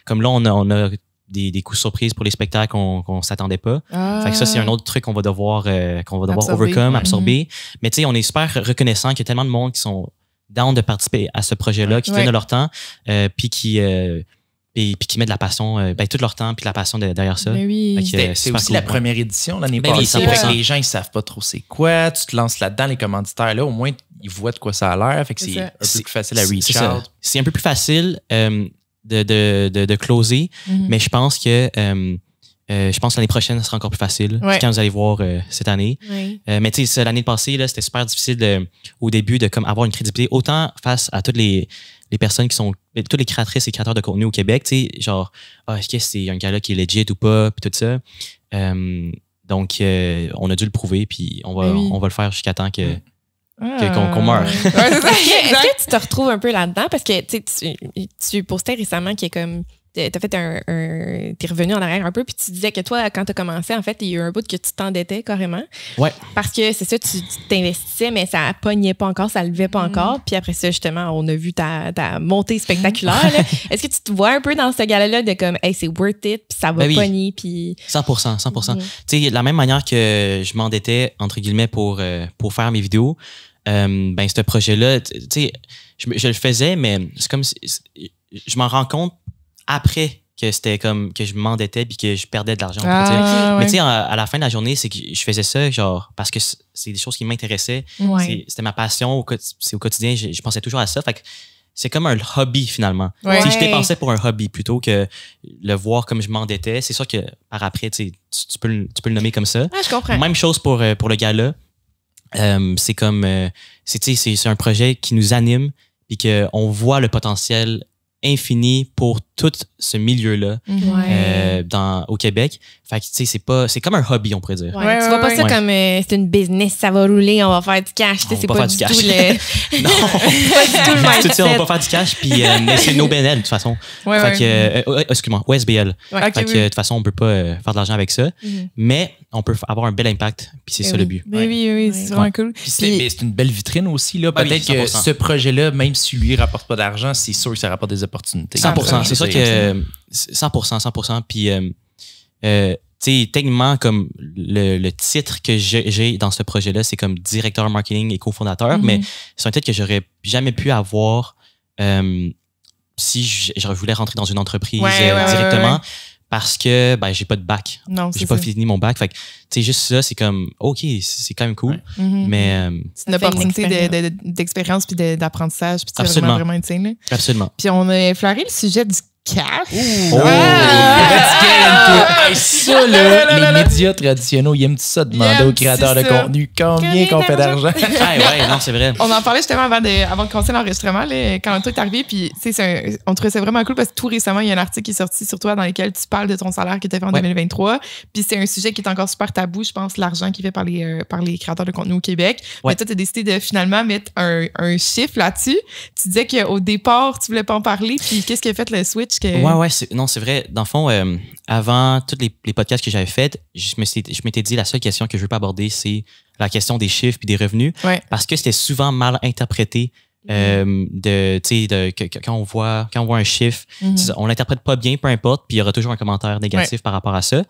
comme là on a des coups surprises pour les spectacles qu'on s'attendait pas. Fait que ça, c'est un autre truc qu'on va devoir absorber. Mais tu sais, on est super reconnaissant qu'il y a tellement de monde qui sont down de participer à ce projet-là, qui donnent de leur temps, puis qui mettent de la passion, tout leur temps, puis de la passion derrière ça. C'est aussi la première édition l'année passée. Les gens, ils savent pas trop c'est quoi. Tu te lances là-dedans, les commanditaires, là, au moins, ils voient de quoi ça a l'air. Fait que c'est un peu plus facile à reach out. C'est un peu plus facile de closer, mais je pense que l'année prochaine, ça sera encore plus facile quand vous allez voir cette année. Mais tu sais, l'année passée, là, c'était super difficile au début de comme avoir une crédibilité, autant face à toutes les personnes qui sont, toutes les créatrices et créateurs de contenu au Québec, tu sais, genre, est-ce que c'est un gars-là qui est legit ou pas, puis tout ça. Donc, on a dû le prouver, puis on va le faire jusqu'à temps qu'on meurt. Est-ce que tu te retrouves un peu là-dedans? Parce que tu postais récemment qu'il y a comme t'as fait t'es revenu en arrière un peu, puis tu disais que toi, quand t'as commencé, en fait, il y a eu un bout que tu t'endettais carrément. Ouais. Parce que c'est ça, tu t'investissais, mais ça pognait pas encore, ça levait pas encore. Puis après ça, justement, on a vu ta montée spectaculaire. Est-ce que tu te vois un peu dans ce gala-là de comme, hey, c'est worth it, puis ça va pogner, puis... 100%. Tu sais, de la même manière que je m'endettais, entre guillemets, pour faire mes vidéos, ce projet-là, tu sais, je le faisais, mais c'est comme si, je m'en rends compte après que c'était comme que je m'endettais puis que je perdais de l'argent. Mais tu sais, à la fin de la journée, c'est que je faisais ça genre parce que c'est des choses qui m'intéressaient. C'était ma passion c'est au quotidien, je pensais toujours à ça. Fait que c'est comme un hobby finalement. Si je dépensais pour un hobby plutôt que le voir comme je m'endettais, c'est sûr que par après, tu peux le nommer comme ça. Je comprends. Même chose pour le gala. C'est comme c'est un projet qui nous anime puis qu'on voit le potentiel infini pour tout ce milieu-là au Québec. Fait que, tu sais, c'est comme un hobby, on pourrait dire. Tu vois pas ça comme c'est une business, ça va rouler, on va faire du cash. C'est pas du tout le... Non, pas du tout le mindset. On va pas faire du cash, puis mais c'est nos BNL, de toute façon. Fait que, excuse-moi, OSBL. Fait que, de toute façon, on peut pas faire de l'argent avec ça, mais on peut avoir un bel impact, puis c'est ça le but. Oui, c'est vraiment cool. Mais c'est une belle vitrine aussi, là. Peut-être que ce projet-là, même si lui rapporte pas d'argent, c'est sûr que ça rapporte des opportunités. 100%. C'est sûr que 100%. Puis, tu sais, techniquement, comme le titre que j'ai dans ce projet-là, c'est comme directeur marketing et cofondateur, mais c'est un titre que j'aurais jamais pu avoir si je voulais rentrer dans une entreprise directement. Parce que j'ai pas de bac. J'ai pas fini mon bac. Fait que, tu sais, juste ça, c'est comme, OK, c'est quand même cool. Mais. C'est une opportunité d'expérience puis d'apprentissage. Puis c'est vraiment insane. Absolument. Puis on a effleuré le sujet du cash. Ça, là, les médias traditionnels, ils aiment ça demander aux créateurs de contenu combien qu'on fait d'argent. Non, c'est vrai. On en parlait justement avant de commencer l'enregistrement, quand tout est arrivé. Puis, on trouvait ça vraiment cool parce que tout récemment, il y a un article qui est sorti sur toi dans lequel tu parles de ton salaire qui était fait en 2023. Puis, c'est un sujet qui est encore super tabou, je pense, l'argent qui est fait par les créateurs de contenu au Québec. Mais toi, tu as décidé de finalement mettre un chiffre là-dessus. Tu disais qu'au départ, tu voulais pas en parler. Puis, qu'est-ce qui a fait le switch? C'est vrai. Dans le fond, avant tous les podcasts que j'avais faits, je m'étais dit la seule question que je veux pas aborder, c'est la question des chiffres et des revenus. Parce que c'était souvent mal interprété. Quand on voit un chiffre, on l'interprète pas bien, peu importe, puis il y aura toujours un commentaire négatif par rapport à ça.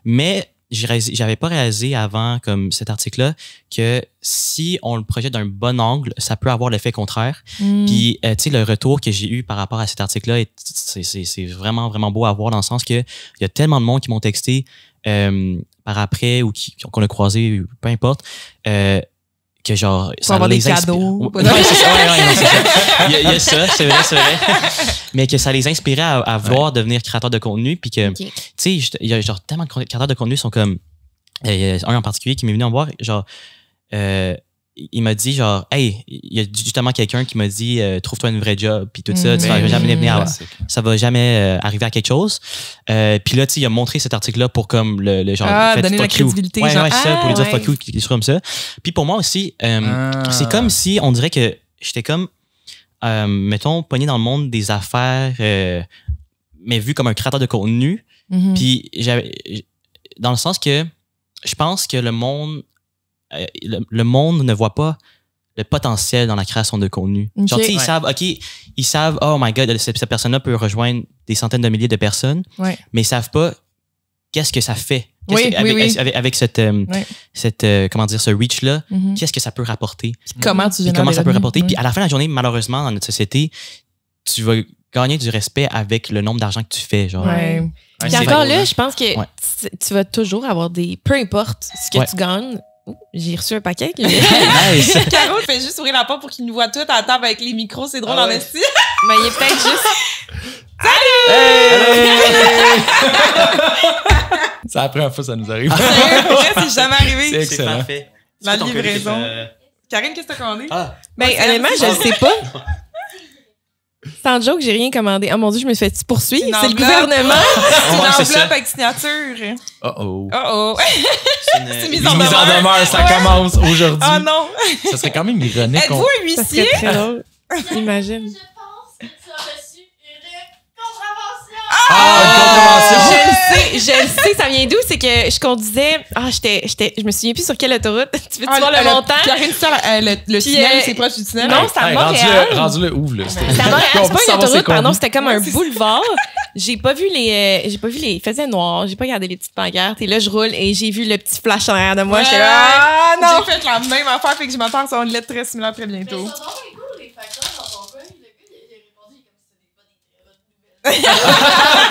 Mais j'avais pas réalisé avant, comme cet article-là, que si on le projette d'un bon angle, ça peut avoir l'effet contraire. Puis, tu sais, le retour que j'ai eu par rapport à cet article-là, c'est vraiment, vraiment beau à voir dans le sens que il y a tellement de monde qui m'ont texté par après ou qu'on a croisé, peu importe, que genre ça avoir des cadeaux. Ouais, c'est ça. Il y a ça, c'est vrai. Mais que ça les inspirait à vouloir devenir créateur de contenu, puis que tu sais, il y a genre tellement de créateurs de contenu sont comme il y a un en particulier qui m'est venu en voir, genre il m'a dit genre hey, il y a justement quelqu'un qui m'a dit trouve-toi une vraie job puis tout ça, tu vas jamais venir ça va jamais arriver à quelque chose. Puis là tu sais il a montré cet article là pour comme le genre donner la crédibilité genre, ça pour lui dire fuck you quelque chose comme ça. Puis pour moi aussi c'est comme si on dirait que j'étais comme mettons pogné dans le monde des affaires mais vu comme un créateur de contenu. Puis dans le sens que je pense que le monde ne voit pas le potentiel dans la création de contenu. Genre, tu sais, ils savent, oh my god, cette personne-là peut rejoindre des centaines de milliers de personnes, mais ils savent pas qu'est-ce que ça fait. Avec cette comment dire, ce reach-là, qu'est-ce que ça peut rapporter? Comment ça peut rapporter? Puis à la fin de la journée, malheureusement, dans notre société, tu vas gagner du respect avec le nombre d'argent que tu fais. Genre. Puis encore là, je pense que tu vas toujours avoir peu importe ce que tu gagnes. J'ai reçu un paquet. Nice. Caro fait juste ouvrir la porte pour qu'il nous voit tout à la table avec les micros. C'est drôle en esti. Mais il est peut-être juste... C'est la première fois que ça nous arrive. C'est jamais arrivé. C'est excellent. Parfait. La livraison. Karine, qu'est-ce que t'as commandé? Ben, honnêtement, je le sais pas. Sans joke, j'ai rien commandé. Oh mon Dieu, je me suis fait poursuivre. C'est le gouvernement. C'est une enveloppe avec signature. C'est mise en demeure. Ça commence aujourd'hui. Oh non. Ça serait quand même ironique. Êtes-vous un huissier? Très drôle. Imagine. Je pense que tu as reçu une contravention. Je le sais, ça vient d'où? C'est que je conduisais. Je me souviens plus sur quelle autoroute. Tu veux voir le montant? Karine, le tunnel, c'est proche du tunnel? Non, c'est à Montréal. Rendu-le, ouvre, là. C'est à Montréal. C'est pas une autoroute, pardon, c'était comme un boulevard. J'ai pas vu les. Il faisait noir, j'ai pas regardé les petites pancartes. Et là, je roule et j'ai vu le petit flash en arrière de moi. J'étais là, non! J'ai fait la même affaire, fait que je m'attends à une lettre très similaire très bientôt. Mais ça donne un coup, les facteurs dans ton coin. Le gars, il a répondu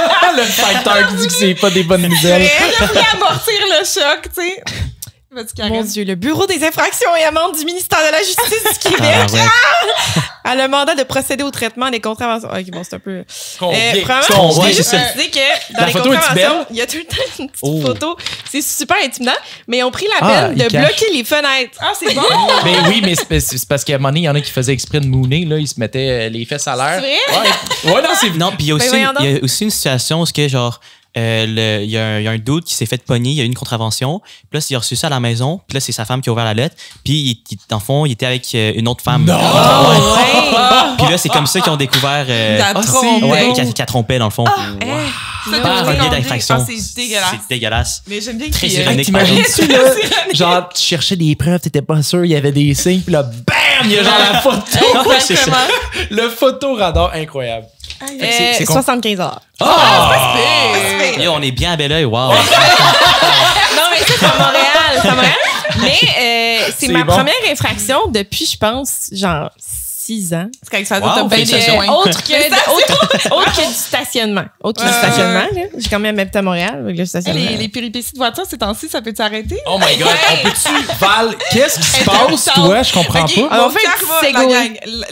comme si c'était pas des bonnes nouvelles. Le facteur qui dit que c'est pas des bonnes nouvelles. Il a voulu amortir le choc, tu sais. Mon Dieu, le Bureau des infractions et amendes du ministère de la Justice du Québec a le mandat de procéder au traitement des contraventions. Ok, bon, c'est un peu... Premièrement, je vais juste préciser que dans les contraventions, il y a tout le temps une petite photo. C'est super intimidant, mais ils ont pris la peine de bloquer les fenêtres. Ah, c'est bon! Mais oui, mais c'est parce qu'à un moment donné, il y en a qui faisaient exprès de mooner, là, ils se mettaient les fesses à l'air. C'est vrai? Ouais, non, c'est... Non, puis il y a aussi une situation où ce que, genre, il y a un dude qui s'est fait pogner, il y a eu une contravention. Puis là, il a reçu ça à la maison. Puis là, c'est sa femme qui a ouvert la lettre. Puis, dans le fond, il était avec une autre femme. Non! Puis là, c'est comme ça qu'ils ont découvert... qui a trompé, dans le fond. Par un biais d'infraction. C'est dégueulasse. C'est dégueulasse. Mais j'aime bien très ironique. T'imagines-tu, là? Genre, tu cherchais des preuves, t'étais pas sûr, il y avait des signes. Puis là, bam! Il y a genre la photo. C'est ça. Le photoradar incroyable. C'est 75 $. On est bien à bel oeil, wow. Non, mais ça, c'est à Montréal. Mais c'est ma première infraction depuis, je pense, genre 6 ans. C'est quand ça doit bien autre que du stationnement. Autre que du stationnement, là. J'ai quand même habité à Montréal avec le stationnement. Les péripéties de voiture, ces temps-ci, ça peut t'arrêter? Oh my God, on peut-tu... Val, qu'est-ce qui se passe, toi? Je comprends pas. On fait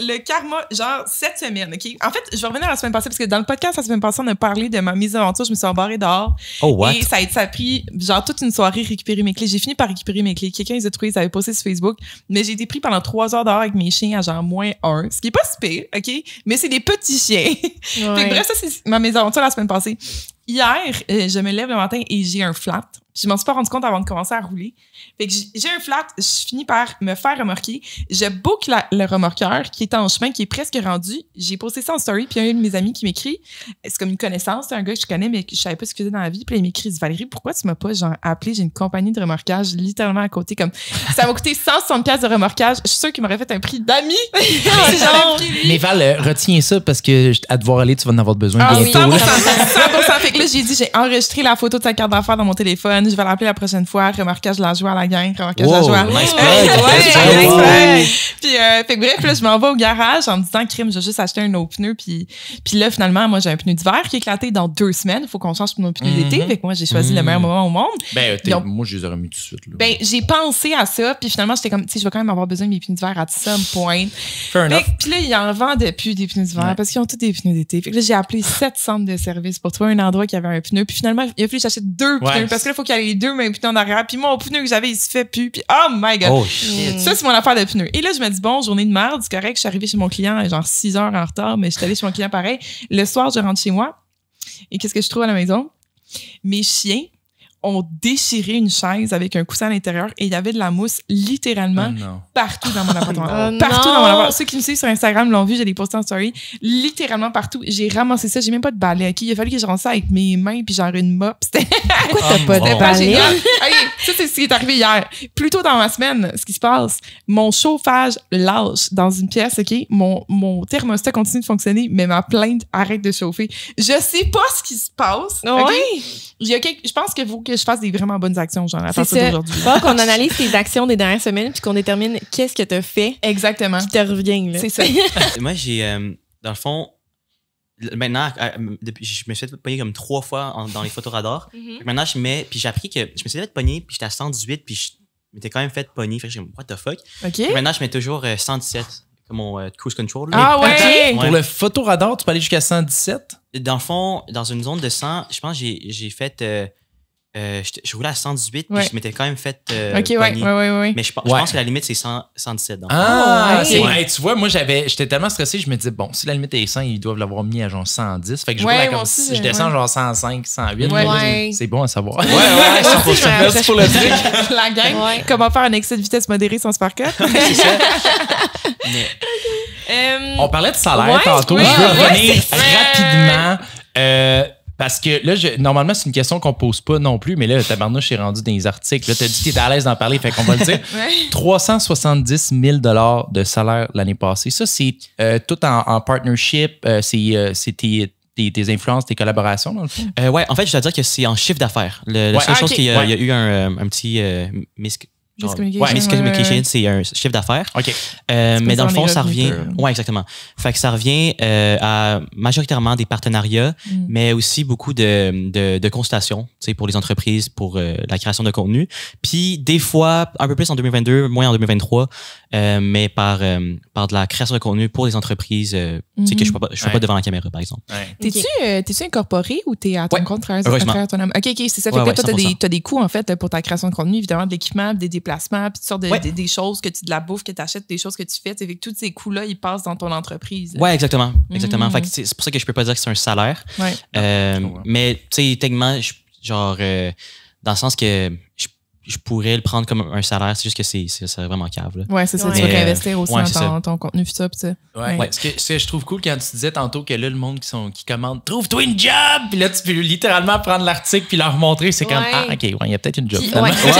le karma, genre, cette semaine, OK? En fait, je vais revenir à la semaine passée, parce que dans le podcast, la semaine passée, on a parlé de ma mise en aventure. Je me suis embarrée dehors. Oh, what? Et ça a pris, genre, toute une soirée récupérer mes clés. J'ai fini par récupérer mes clés. Quelqu'un les a trouvés, ils avaient posté sur Facebook. Mais j'ai été pris pendant 3 heures dehors avec mes chiens à genre -1. Ce qui est pas si pire, OK? Mais c'est des petits chiens. Fait que bref, ça, c'est ma mésaventure la semaine passée. Hier, je me lève le matin et j'ai un flat. Je m'en suis pas rendu compte avant de commencer à rouler. Fait que j'ai un flat, je finis par me faire remorquer. Je boucle le remorqueur qui est en chemin, qui est presque rendu. J'ai posté ça en story, puis un de mes amis qui m'écrit, c'est comme une connaissance, c'est un gars que je connais, mais que je savais pas ce qu'il faisait dans la vie. Puis là, il m'écrit, Valérie, pourquoi tu m'as pas genre appelé? J'ai une compagnie de remorquage littéralement à côté. Comme ça m'a coûté 160$ de remorquage. Je suis sûre qu'il m'aurait fait un prix d'amis. Mais Val, retiens ça parce que à devoir aller, tu vas en avoir besoin bientôt. 100%. Fait que là, j'ai enregistré la photo de sa carte d'affaires dans mon téléphone. je vais l'appeler la prochaine fois. Remarquage la joie à la gang. Remarquage la joie. Nice plug. Puis, fait que bref, là, je m'en vais au garage en me disant, crime, je vais juste acheter un autre pneu. Puis là, finalement, moi, j'ai un pneu d'hiver qui est éclaté dans 2 semaines. Il faut qu'on change pour nos pneus d'été. Fait que moi, j'ai choisi le meilleur moment au monde. Donc, moi, je les aurais mis tout de suite. Là. J'ai pensé à ça. Puis finalement, j'étais comme, tu sais, je vais quand même avoir besoin de mes pneus d'hiver à some point. Fair enough. Puis là, ils en vendaient plus des pneus d'hiver parce qu'ils ont tous des pneus d'été. Fait que là, j'ai appelé 7 centres de service pour trouver un endroit qui avait un pneu. Puis finalement, il a fallu que j'achète 2 pneus parce que là, il faut qu'il y ait les 2 mêmes pneus en arrière. Puis mon pneu que j'avais, il se fait plus. Puis oh my God. Oh shit. Ça, c'est mon affaire de pneus. Et là, je me dis, bon, journée de merde, c'est correct. Je suis arrivée chez mon client genre 6 heures en retard, mais je suis allée chez mon client pareil. Le soir, je rentre chez moi. Et qu'est-ce que je trouve à la maison? Mes chiens ont déchiré une chaise avec un coussin à l'intérieur et il y avait de la mousse littéralement partout dans mon appartement. Partout dans mon appartement. Ceux qui me suivent sur Instagram l'ont vu, j'ai des posts en story. Littéralement partout. J'ai ramassé ça. J'ai même pas de balai. Il a fallu que je ramasse ça avec mes mains puis genre une mop. Pourquoi t'as pas de balai? Ça, c'est ce qui est arrivé hier. Plus tôt dans ma semaine, ce qui se passe, mon chauffage lâche dans une pièce, OK? Mon thermostat continue de fonctionner, mais ma plainte arrête de chauffer. Je sais pas ce qui se passe. Okay? Je pense qu'il faut que je fasse des vraiment bonnes actions, genre, à partir d'aujourd'hui. Il faut qu'on analyse tes actions des dernières semaines puis qu'on détermine qu'est-ce que tu as fait. Exactement. Qui te revient, là. C'est ça. Moi, j'ai, dans le fond, maintenant, je me suis fait pogner comme 3 fois dans les photoradars. Maintenant, puis j'ai appris que je me suis fait pogner, puis j'étais à 118, puis je m'étais quand même fait pogner. Fait que j'ai dit, what the fuck? OK. Maintenant, je mets toujours 117, comme mon cruise control. Ah ouais? Pour le photoradar, tu peux aller jusqu'à 117? Dans le fond, dans une zone de 100, je pense que j'ai fait... je roulais à 118, puis je m'étais quand même fait OK, ouais. Mais je pense que la limite, c'est 117. Donc. Tu vois, moi, j'étais tellement stressé, je me disais, bon, si la limite est 100, ils doivent l'avoir mis à genre 110. Fait que je roulais comme si je descends genre 105, 108. C'est bon à savoir. Merci pour le truc. La gang, comment faire un excès de vitesse modéré sans se faire cut. C'est ça. On parlait de salaire tantôt. Je veux revenir rapidement. Parce que là, normalement, c'est une question qu'on pose pas non plus, mais là, tabarnouche est rendu dans les articles. Là, t'as dit que t'étais à l'aise d'en parler, fait qu'on va le dire. 370 000 $ de salaire l'année passée. Ça, c'est tout en partnership. C'est tes influences, tes collaborations, dans le fond? Ouais, en fait, je dois dire que c'est en chiffre d'affaires. La seule chose qu'il y a eu un petit miscommunication, c'est un chiffre d'affaires. OK. Mais dans le fond, ça revient... Oui, exactement. Fait que ça revient à majoritairement des partenariats, mais aussi beaucoup de consultations pour les entreprises, pour la création de contenu. Puis des fois, un peu plus en 2022, moins en 2023, mais par de la création de contenu pour les entreprises que je ne fais pas devant la caméra, par exemple. T'es-tu incorporé ou t'es à ton compte travailleur autonome? OK, c'est ça. Fait que toi, t'as des coûts, en fait, pour ta création de contenu, évidemment, de l'équipement, des déplacements, puis toutes sortes des choses, de la bouffe que tu achètes, des choses que tu fais. Avec tous ces coûts-là, ils passent dans ton entreprise. Oui, exactement. Fait que c'est pour ça que je peux pas dire que c'est un salaire. Mais, tu sais, techniquement, dans le sens que je pourrais le prendre comme un salaire, c'est juste que c'est vraiment cave. Oui, c'est ça. Tu vas réinvestir aussi dans ton contenu, puis ça. Ce que je trouve cool quand tu disais tantôt que là, le monde qui commande « Trouve-toi une job! » Puis là, tu peux littéralement prendre l'article puis leur montrer. C'est comme « Ah, OK, il y a peut-être une job. » Encore une fois,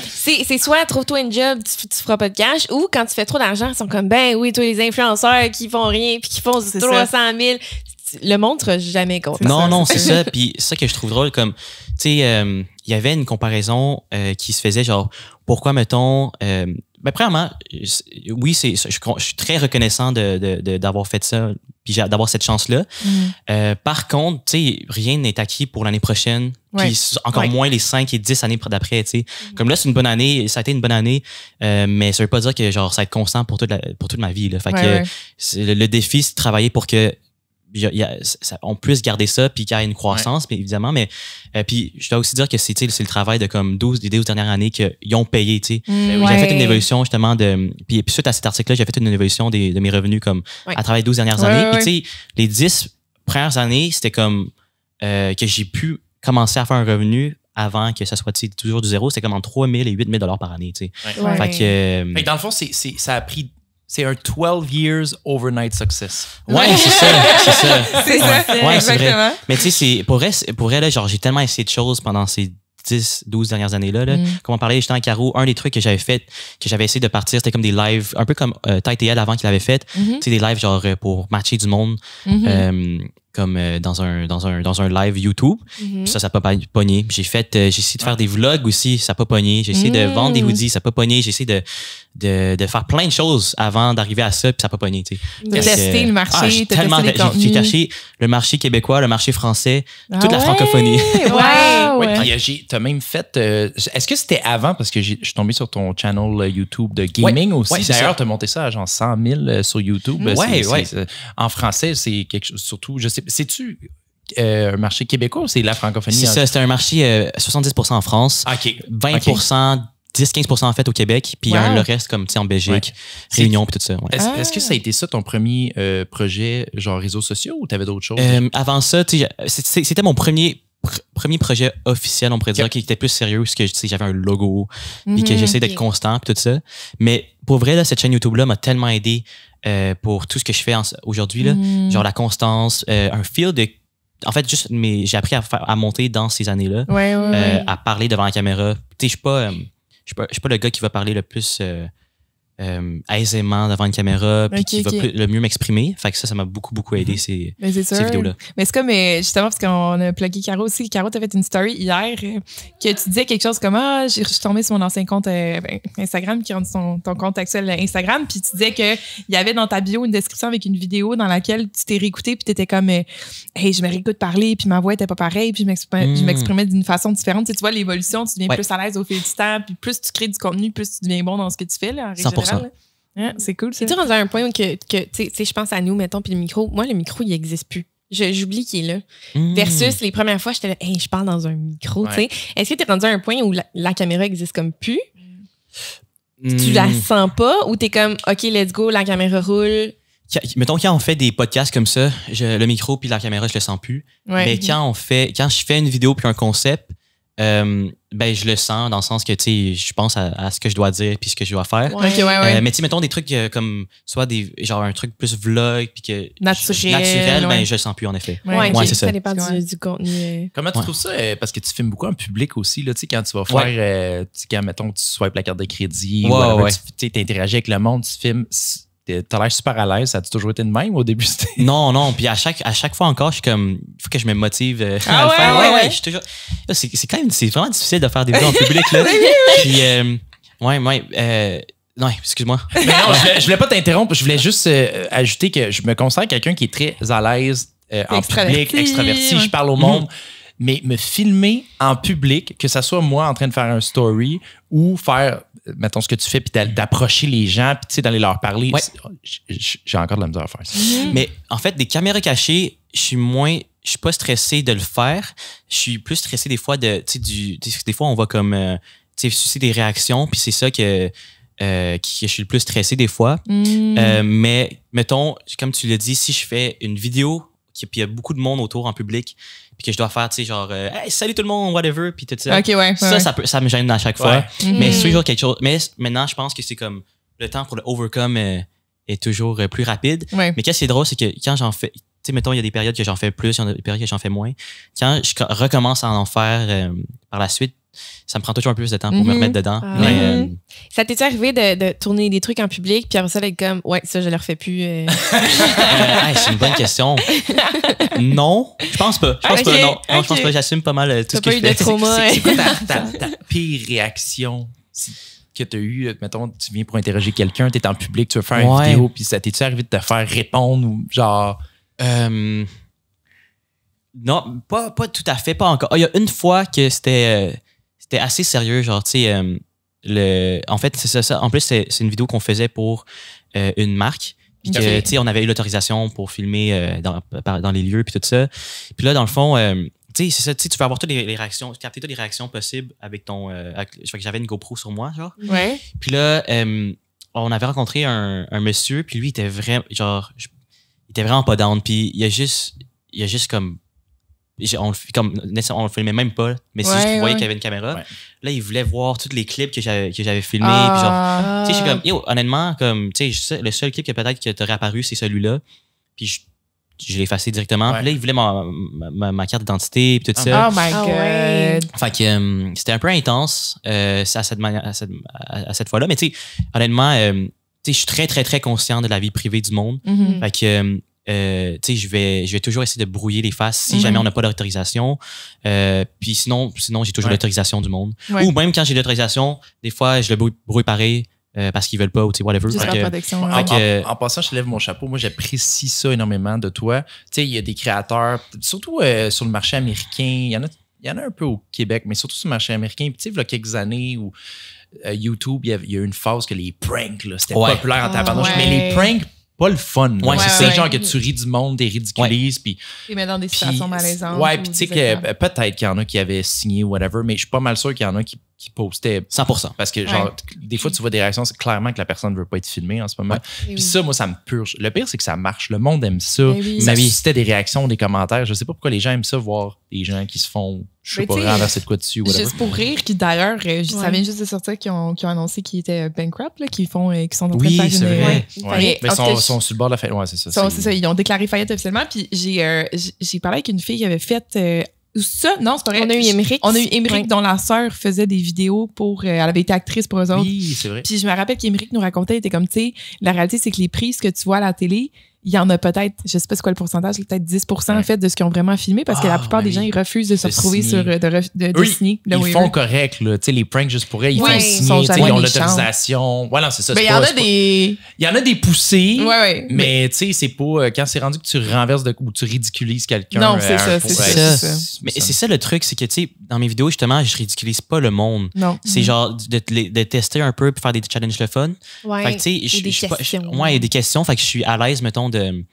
c'est soit « Trouve-toi une job, tu feras pas de cash » ou quand tu fais trop d'argent, ils sont comme « Ben oui, toi, les influenceurs qui font rien puis qui font 300 000 » le monde ne sera jamais content. Non, c'est ça. Puis ça que je trouve drôle, comme, tu sais, il y avait une comparaison qui se faisait, genre, pourquoi, mettons, premièrement, oui, je suis très reconnaissant d'avoir fait ça, puis d'avoir cette chance-là. Par contre, tu sais, rien n'est acquis pour l'année prochaine, puis encore moins les 5 et 10 années d'après, tu sais. Comme là, c'est une bonne année, ça a été une bonne année, mais ça veut pas dire que, genre, ça va être constant pour toute ma vie, là. Fait que le défi, c'est de travailler pour que on puisse garder ça puis qu'il y ait une croissance, mais évidemment, mais puis je dois aussi dire que c'est le travail de comme 12 dernières années qu'ils ont payé, tu sais. J'ai fait une évolution justement puis suite à cet article-là, j'ai fait une évolution de mes revenus comme à travers les 12 dernières années. Puis tu sais, les 10 premières années, c'était comme que j'ai pu commencer à faire un revenu avant que ça soit toujours du zéro, c'était comme entre 3 000 et 8 000 par année, tu sais. Fait que dans le fond, ça a pris... C'est un 12 years overnight success. Ouais, c'est ça. C'est ça, exactement. Mais tu sais, pour vrai, là, genre, j'ai tellement essayé de choses pendant ces 10-12 dernières années-là. Comme on parlait justement à Caro, un des trucs que j'avais essayé de partir, c'était comme des lives, un peu comme Tite et Elle avant qu'il avait fait. Tu sais, des lives genre pour matcher du monde. comme dans un live YouTube. Ça n'a pas pogné. J'ai essayé de faire des vlogs aussi, ça n'a pas pogné. J'ai essayé de vendre des hoodies, ça n'a pas pogné. J'ai essayé de faire plein de choses avant d'arriver à ça, puis ça n'a pas pogné. De tester le marché, j'ai tâché le marché québécois, le marché français, toute la francophonie. Tu as même fait... est-ce que c'était avant? Parce que je suis tombé sur ton channel YouTube de gaming aussi. D'ailleurs, tu as monté ça à genre 100 000 sur YouTube. En français, c'est quelque chose... Surtout, je sais... C'est-tu un marché québécois ou c'est la francophonie? C'est ça, c'est un marché 70% en France, 20%, 10-15% en fait au Québec, puis le reste comme en Belgique, Réunion, puis tout ça. Est-ce que ça a été ça ton premier projet, genre réseaux sociaux, ou tu avais d'autres choses? Avant ça, c'était mon premier projet officiel, on pourrait dire, qui était plus sérieux, parce que j'avais un logo, puis que j'essayais d'être constant, puis tout ça. Mais pour vrai, là, cette chaîne YouTube-là m'a tellement aidé pour tout ce que je fais aujourd'hui, là, genre la constance, un feel de... En fait, j'ai appris à monter dans ces années-là, à parler devant la caméra. Tu sais, je suis pas le gars qui va parler le plus aisément devant une caméra, puis qui va le mieux m'exprimer. Fait que ça m'a beaucoup aidé, ces vidéos-là. Mais c'est comme, justement, parce qu'on a plugué Caro aussi. Caro, t'as fait une story hier que tu disais quelque chose comme je suis tombée sur mon ancien compte Instagram, qui rend ton compte actuel Instagram, puis tu disais qu'il y avait dans ta bio une description avec une vidéo dans laquelle tu t'es réécouté, puis t'étais comme, hey, je me réécoute parler, puis ma voix était pas pareille, puis je m'exprimais d'une façon différente. Tu vois, l'évolution, tu deviens plus à l'aise au fil du temps, puis plus tu crées du contenu, plus tu deviens bon dans ce que tu fais, là, en règle générale. C'est cool, ça. Es-tu rendu à un point où tu sais, je pense à nous, mettons, puis le micro. Moi, le micro, il n'existe plus. J'oublie qu'il est là. Versus les premières fois, j'étais là, hey, je parle dans un micro, tu sais. Est-ce que tu es rendu à un point où la caméra existe comme plus? Tu la sens pas ou t'es comme, OK, let's go, la caméra roule? Mettons, quand on fait des podcasts comme ça, le micro puis la caméra, je le sens plus. Mais quand je fais une vidéo puis un concept, je le sens dans le sens que je pense à ce que je dois dire puis ce que je dois faire. Mais mettons des trucs comme soit genre un truc plus vlog puis que naturel, je le sens plus en effet. C'est ça dépend du contenu. Comment tu trouves ça? Parce que tu filmes beaucoup en public aussi, là, quand tu vas faire quand mettons tu swipes la carte de crédit, tu interagis avec le monde, tu filmes. T'as l'air super à l'aise. Ça a toujours été de même au début? Non. Puis à chaque fois encore, je suis comme, il faut que je me motive à le faire. Je suis toujours... C'est vraiment difficile de faire des vidéos en public, là. Puis, non, excuse-moi. Mais non, je voulais pas t'interrompre. Je voulais juste ajouter que je me considère quelqu'un qui est très à l'aise en public, extraverti. Je parle au monde. Mais me filmer en public, que ça soit moi en train de faire un story ou faire, mettons, ce que tu fais, puis d'approcher les gens, puis d'aller leur parler, j'ai encore de la misère à faire ça. Mais en fait, des caméras cachées, je suis pas stressé de le faire. Je suis plus stressé des fois des fois, on va comme, susciter des réactions, puis c'est ça que je suis le plus stressé des fois. Mais, mettons, comme tu l'as dit, si je fais une vidéo, puis il y a beaucoup de monde autour en public, puis que je dois faire, genre, hey, salut tout le monde, whatever, puis tout ça. Ça me gêne à chaque fois. Mais c'est toujours quelque chose. Mais maintenant, je pense que c'est comme le temps pour le overcome est toujours plus rapide. Mais qu'est-ce qui est drôle, c'est que quand j'en fais, mettons, il y a des périodes que j'en fais plus, il y a des périodes que j'en fais moins. Quand je recommence à en faire par la suite, ça me prend toujours un peu plus de temps pour me remettre dedans. Ça t'est arrivé de tourner des trucs en public, puis après ça, d'être comme, ça, je le refais plus. C'est une bonne question. Non, je pense pas. Je pense pas. J'assume pas mal tout ce que je fais. C'est quoi ta pire réaction que tu as eue? Mettons, tu viens pour interroger quelqu'un, tu es en public, tu veux faire une vidéo, puis ça t'es-tu arrivé de te faire répondre ou genre... Non, pas tout à fait, pas encore. Il y a une fois que c'était assez sérieux, genre, tu sais, en fait, c'est ça. En plus, c'est une vidéo qu'on faisait pour une marque. Puis que, tu sais, on avait eu l'autorisation pour filmer dans les lieux, puis tout ça. Puis là, dans le fond, tu sais, c'est ça, tu veux avoir toutes les réactions, capter toutes les réactions possibles avec ton... je crois que j'avais une GoPro sur moi, genre. Puis là, on avait rencontré un monsieur, puis lui, il était vraiment, genre, il était vraiment pas down. Puis il y a juste comme... On le filmait même pas, mais c'est juste qu'il voyait qu'il y avait une caméra. Là, il voulait voir tous les clips que j'avais filmés. Puis genre, tu sais, je suis comme, honnêtement, comme, tu sais, le seul clip que peut-être que t'aurait apparu, c'est celui-là. Puis je l'ai effacé directement. Puis là, il voulait ma carte d'identité, puis tout ça. Oh my God! Fait que c'était un peu intense à cette fois-là. Mais tu sais, honnêtement, tu sais, je suis très, très, très conscient de la vie privée du monde. Fait que je vais toujours essayer de brouiller les faces si jamais on n'a pas d'autorisation. Puis sinon j'ai toujours l'autorisation du monde. Ou même quand j'ai l'autorisation, des fois, je le brouille pareil. Parce qu'ils veulent pas ou whatever. Juste la protection. En passant, je te lève mon chapeau. Moi, j'apprécie ça énormément de toi. Tu sais, il y a des créateurs, surtout sur le marché américain. Il y en a un peu au Québec, mais surtout sur le marché américain. Puis tu sais, il y a quelques années où YouTube, il y a eu une phase que les pranks, là, c'était populaire en tabarnouche. Mais les pranks, pas le fun. C'est genre que tu ris du monde, t'es ridiculises. Puis tu mets dans des situations malaisantes. Ouais, puis tu sais que peut-être qu'il y en a qui avaient signé ou whatever, mais je suis pas mal sûr qu'il y en a qui postaient 100%. Parce que genre des fois tu vois des réactions, c'est clairement que la personne ne veut pas être filmée en ce moment. Puis ça, moi, ça me purge. Le pire, c'est que ça marche. Le monde aime ça. Ça suscitait des réactions, des commentaires. Je sais pas pourquoi les gens aiment ça, voir des gens qui se font, je sais pas, renverser de quoi dessus. Whatever. Juste pour rire, qui d'ailleurs, ça vient juste de sortir, qui ont annoncé qu'ils étaient bankrupt, là, qui sont en train de faire c'est vrai. Mais ils sont sur le bord de la faillite. Ouais, c'est ça. C'est ça. Ils ont déclaré faillite officiellement. Puis j'ai parlé avec une fille qui avait fait. Ça, non, c'est pas vrai. On a eu Émeric. On a eu Émeric dont la sœur faisait des vidéos pour. Elle avait été actrice pour eux autres. Oui, c'est vrai. Puis je me rappelle qu'Émeric nous racontait, il était comme, tu sais, la réalité, c'est que les prises que tu vois à la télé, il y en a peut-être, je sais pas c'est quoi le pourcentage, peut-être 10% en fait de ce qu'ils ont vraiment filmé parce que la plupart des gens, ils refusent de se retrouver sur de signer. Ils font correct, là. Tu sais, les pranks juste pour eux, ils font signer, ils ont l'autorisation. Voilà, c'est ça. Il y en a des. Il y en a des poussées, mais tu sais, c'est pas quand c'est rendu que tu renverses ou tu ridiculises quelqu'un. Non, c'est ça, c'est ça. Mais c'est ça le truc, c'est que tu sais, dans mes vidéos, justement, je ridiculise pas le monde. Non. C'est genre de tester un peu puis faire des challenges le fun. Fait que tu sais, il y a des questions, fait que je suis à l'aise, mettons, de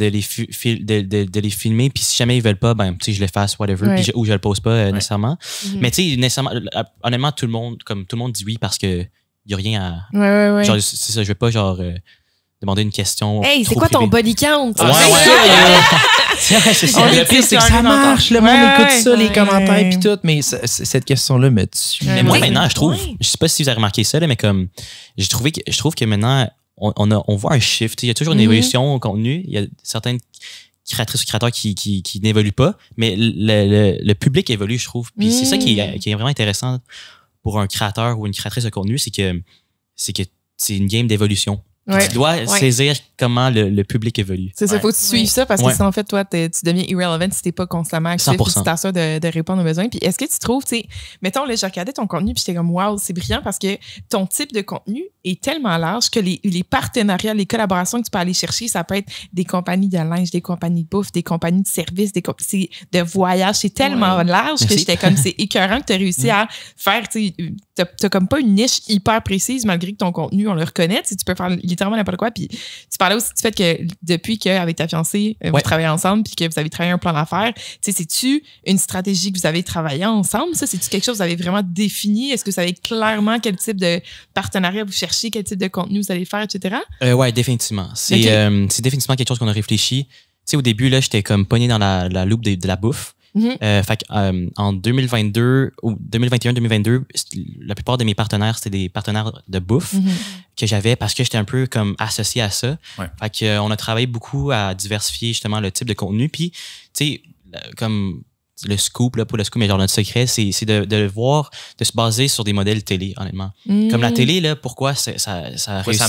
les filmer, puis si jamais ils veulent pas, ben tu sais, je le fasse, whatever, puis ou je le pose pas nécessairement. Mais tu sais, nécessairement, honnêtement, tout le monde dit oui parce que y a rien à. Genre, c'est ça, je vais pas genre demander une question. Hey, c'est quoi ton body count? C'est ça. Le pire, c'est que ça marche. Le monde écoute ça, les commentaires puis tout. Mais cette question-là me tue. Mais moi, maintenant, je trouve, je sais pas si vous avez remarqué ça, là, mais comme, je trouve que maintenant, on voit un shift. Il y a toujours une évolution au contenu. Il y a certaines créatrices ou créateurs qui n'évoluent pas, mais le public évolue, je trouve. Puis c'est ça qui est vraiment intéressant pour un créateur ou une créatrice de contenu, c'est que c'est une game d'évolution. Tu dois saisir comment le public évolue. C'est ça, il faut que tu suives ça parce que sinon, en fait, toi, tu deviens irrelevant si t'es pas constamment actif et tu t'assures de répondre aux besoins. Puis est-ce que tu trouves, tu sais, mettons, là, j'ai regardé ton contenu puis j'étais comme, wow, c'est brillant parce que ton type de contenu est tellement large que les partenariats, les collaborations que tu peux aller chercher, ça peut être des compagnies de linge, des compagnies de bouffe, des compagnies de services, de voyage. C'est tellement large que j'étais comme, c'est écœurant que tu as réussi à faire, tu sais, t'as comme pas une niche hyper précise malgré que ton contenu, on le reconnaît. Tu peux faire littéralement n'importe quoi. Puis tu parlais aussi du fait que depuis qu'avec ta fiancée, vous travaillez ensemble puis que vous avez travaillé un plan d'affaires, tu sais, c'est-tu une stratégie que vous avez travaillé ensemble? Ça, c'est-tu quelque chose que vous avez vraiment défini? Est-ce que vous savez clairement quel type de partenariat vous cherchez, quel type de contenu vous allez faire, etc.? Oui, définitivement. C'est définitivement quelque chose qu'on a réfléchi. Tu sais, au début, là, j'étais comme pogné dans la loupe de la bouffe. Fait en 2022 ou 2021-2022, la plupart de mes partenaires, c'était des partenaires de bouffe que j'avais parce que j'étais un peu comme associé à ça. Fait qu'on a travaillé beaucoup à diversifier justement le type de contenu. Puis, tu sais, comme le scoop, là, pas le scoop, mais genre notre secret, c'est de se baser sur des modèles télé, honnêtement. Comme la télé, là, pourquoi ça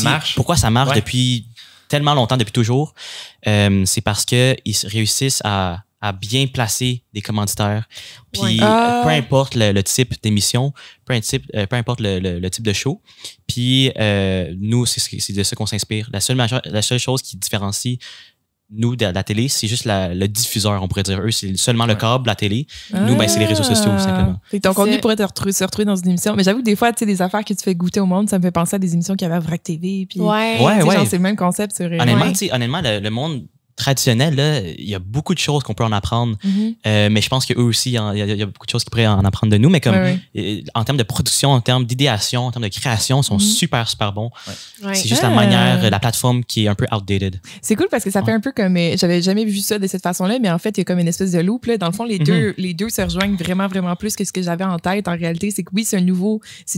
marche? Pourquoi ça marche depuis tellement longtemps, depuis toujours? C'est parce qu'ils réussissent à bien placer des commanditaires. Puis peu importe le type d'émission, peu importe le type de show. Puis nous, c'est de ça qu'on s'inspire. La seule chose qui différencie nous de la télé, c'est juste le diffuseur, on pourrait dire. Eux, c'est seulement le câble, la télé. Nous, ben, c'est les réseaux sociaux, simplement. Fait que ton contenu pourrait se retrouver dans une émission. Mais j'avoue que des fois, tu sais, des affaires que tu fais goûter au monde, ça me fait penser à des émissions qu'il y avait à Vrac TV. Puis, genre, c'est le même concept. Honnêtement, le monde traditionnel, là, il y a beaucoup de choses qu'on peut en apprendre. Mais je pense qu'eux aussi, il y a beaucoup de choses qu'ils pourraient en apprendre de nous. Mais comme en termes de production, en termes d'idéation, en termes de création, ils sont super, super bons. C'est juste la manière, la plateforme qui est un peu outdated. C'est cool parce que ça fait un peu comme... J'avais jamais vu ça de cette façon-là, mais en fait, il y a comme une espèce de loop. Là. Dans le fond, les deux se rejoignent vraiment, vraiment plus que ce que j'avais en tête. En réalité, c'est que oui, c'est une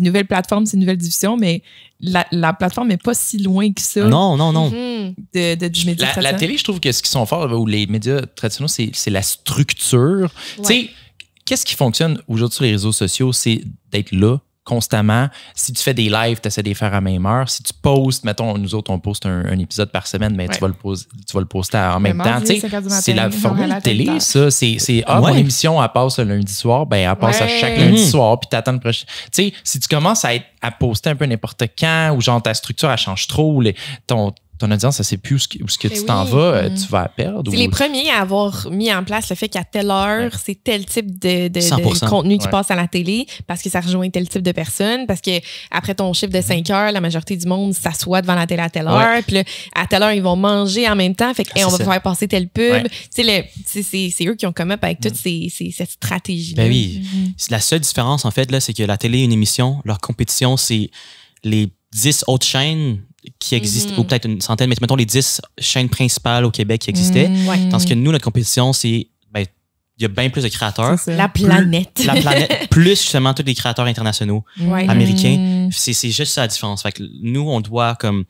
nouvelle plateforme, c'est une nouvelle diffusion, mais la plateforme n'est pas si loin que ça. Non. Du média la télé, je trouve que ce qui sont forts, ou les médias traditionnels, c'est la structure. Tu sais, qu'est-ce qui fonctionne aujourd'hui sur les réseaux sociaux? C'est d'être là, constamment. Si tu fais des lives, tu essaies de les faire à la même heure. Si tu postes, mettons, nous autres, on poste un épisode par semaine, mais tu vas le poster en même temps. C'est la formule de télé, ça. C'est mon émission, elle passe le lundi soir, ben elle passe à chaque lundi soir, puis t'attends le prochain. Tu sais, si tu commences à poster un peu n'importe quand, ou genre ta structure, elle change trop, ton audience, ça sait plus où ce que tu t'en vas, tu vas perdre. C'est les premiers à avoir mis en place le fait qu'à telle heure, c'est tel type de contenu qui passe à la télé parce que ça rejoint tel type de personnes, parce que après ton chiffre de 5 heures, la majorité du monde s'assoit devant la télé à telle heure, puis là, à telle heure, ils vont manger en même temps, fait que on va faire passer telle pub. C'est eux qui ont come up avec toute cette stratégie. Ben oui. La seule différence, en fait, là, c'est que la télé, une émission, leur compétition, c'est les 10 autres chaînes qui existent, ou peut-être une centaine, mais mettons les 10 chaînes principales au Québec qui existaient. Tandis que nous, notre compétition, c'est il y a bien plus de créateurs. La planète. La planète, plus justement tous les créateurs internationaux américains. C'est juste ça la différence. Fait que nous, on doit comme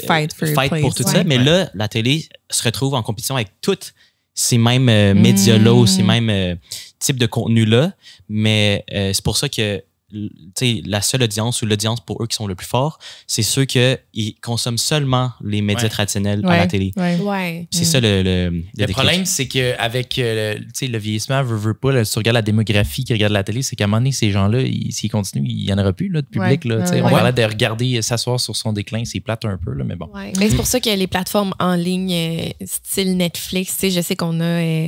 fight pour tout ça. Mais là, la télé se retrouve en compétition avec toutes ces mêmes médias-là ou ces mêmes types de contenus-là. Mais c'est pour ça que la seule audience ou l'audience pour eux qui sont le plus fort, c'est ceux qui consomment seulement les médias traditionnels à la télé. C'est ça le problème, c'est qu'avec le vieillissement, veut pas, là, si tu regardes la démographie qui regarde la télé, c'est qu'à un moment donné, ces gens-là, s'ils continuent, il n'y en aura plus là, de public. Là, on parlait de regarder s'asseoir sur son déclin, c'est plate un peu, là, mais bon. Mais c'est pour ça que les plateformes en ligne style Netflix, je sais qu'on a...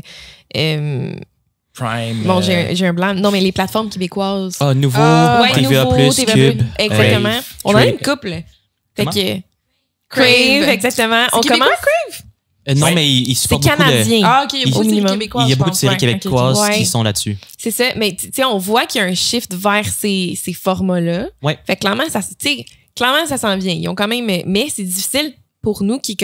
Prime. Bon, j'ai un blanc. Non, mais les plateformes québécoises. Nouveau, TVA+, Cube. Exactement. On a une couple. Fait que Crave, exactement. On commence Crave? Non, mais il supporte beaucoup canadien. OK, il y a beaucoup de séries québécoises. Il y a beaucoup de séries québécoises qui sont là-dessus. C'est ça. Mais tu sais, on voit qu'il y a un shift vers ces formats-là. Fait que clairement, ça s'en vient. Ils ont quand même... Mais c'est difficile pour nous qui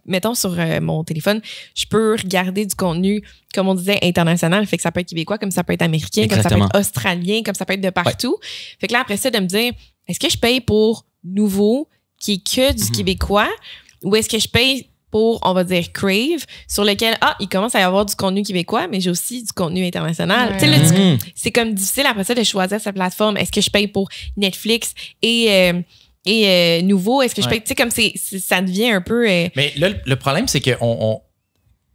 mettons sur mon téléphone, je peux regarder du contenu, comme on disait, international. Fait que ça peut être québécois, comme ça peut être américain, comme ça peut être australien, comme ça peut être de partout. Fait que là, après ça, de me dire, est-ce que je paye pour Nouveau, qui est que du québécois, ou est-ce que je paye pour, on va dire, Crave, sur lequel, il commence à y avoir du contenu québécois, mais j'ai aussi du contenu international. Tu sais, c'est comme difficile après ça de choisir sa plateforme. Est-ce que je paye pour Netflix et Nouveau, est-ce que je paye, tu sais, comme ça devient un peu... Mais là, le problème, c'est que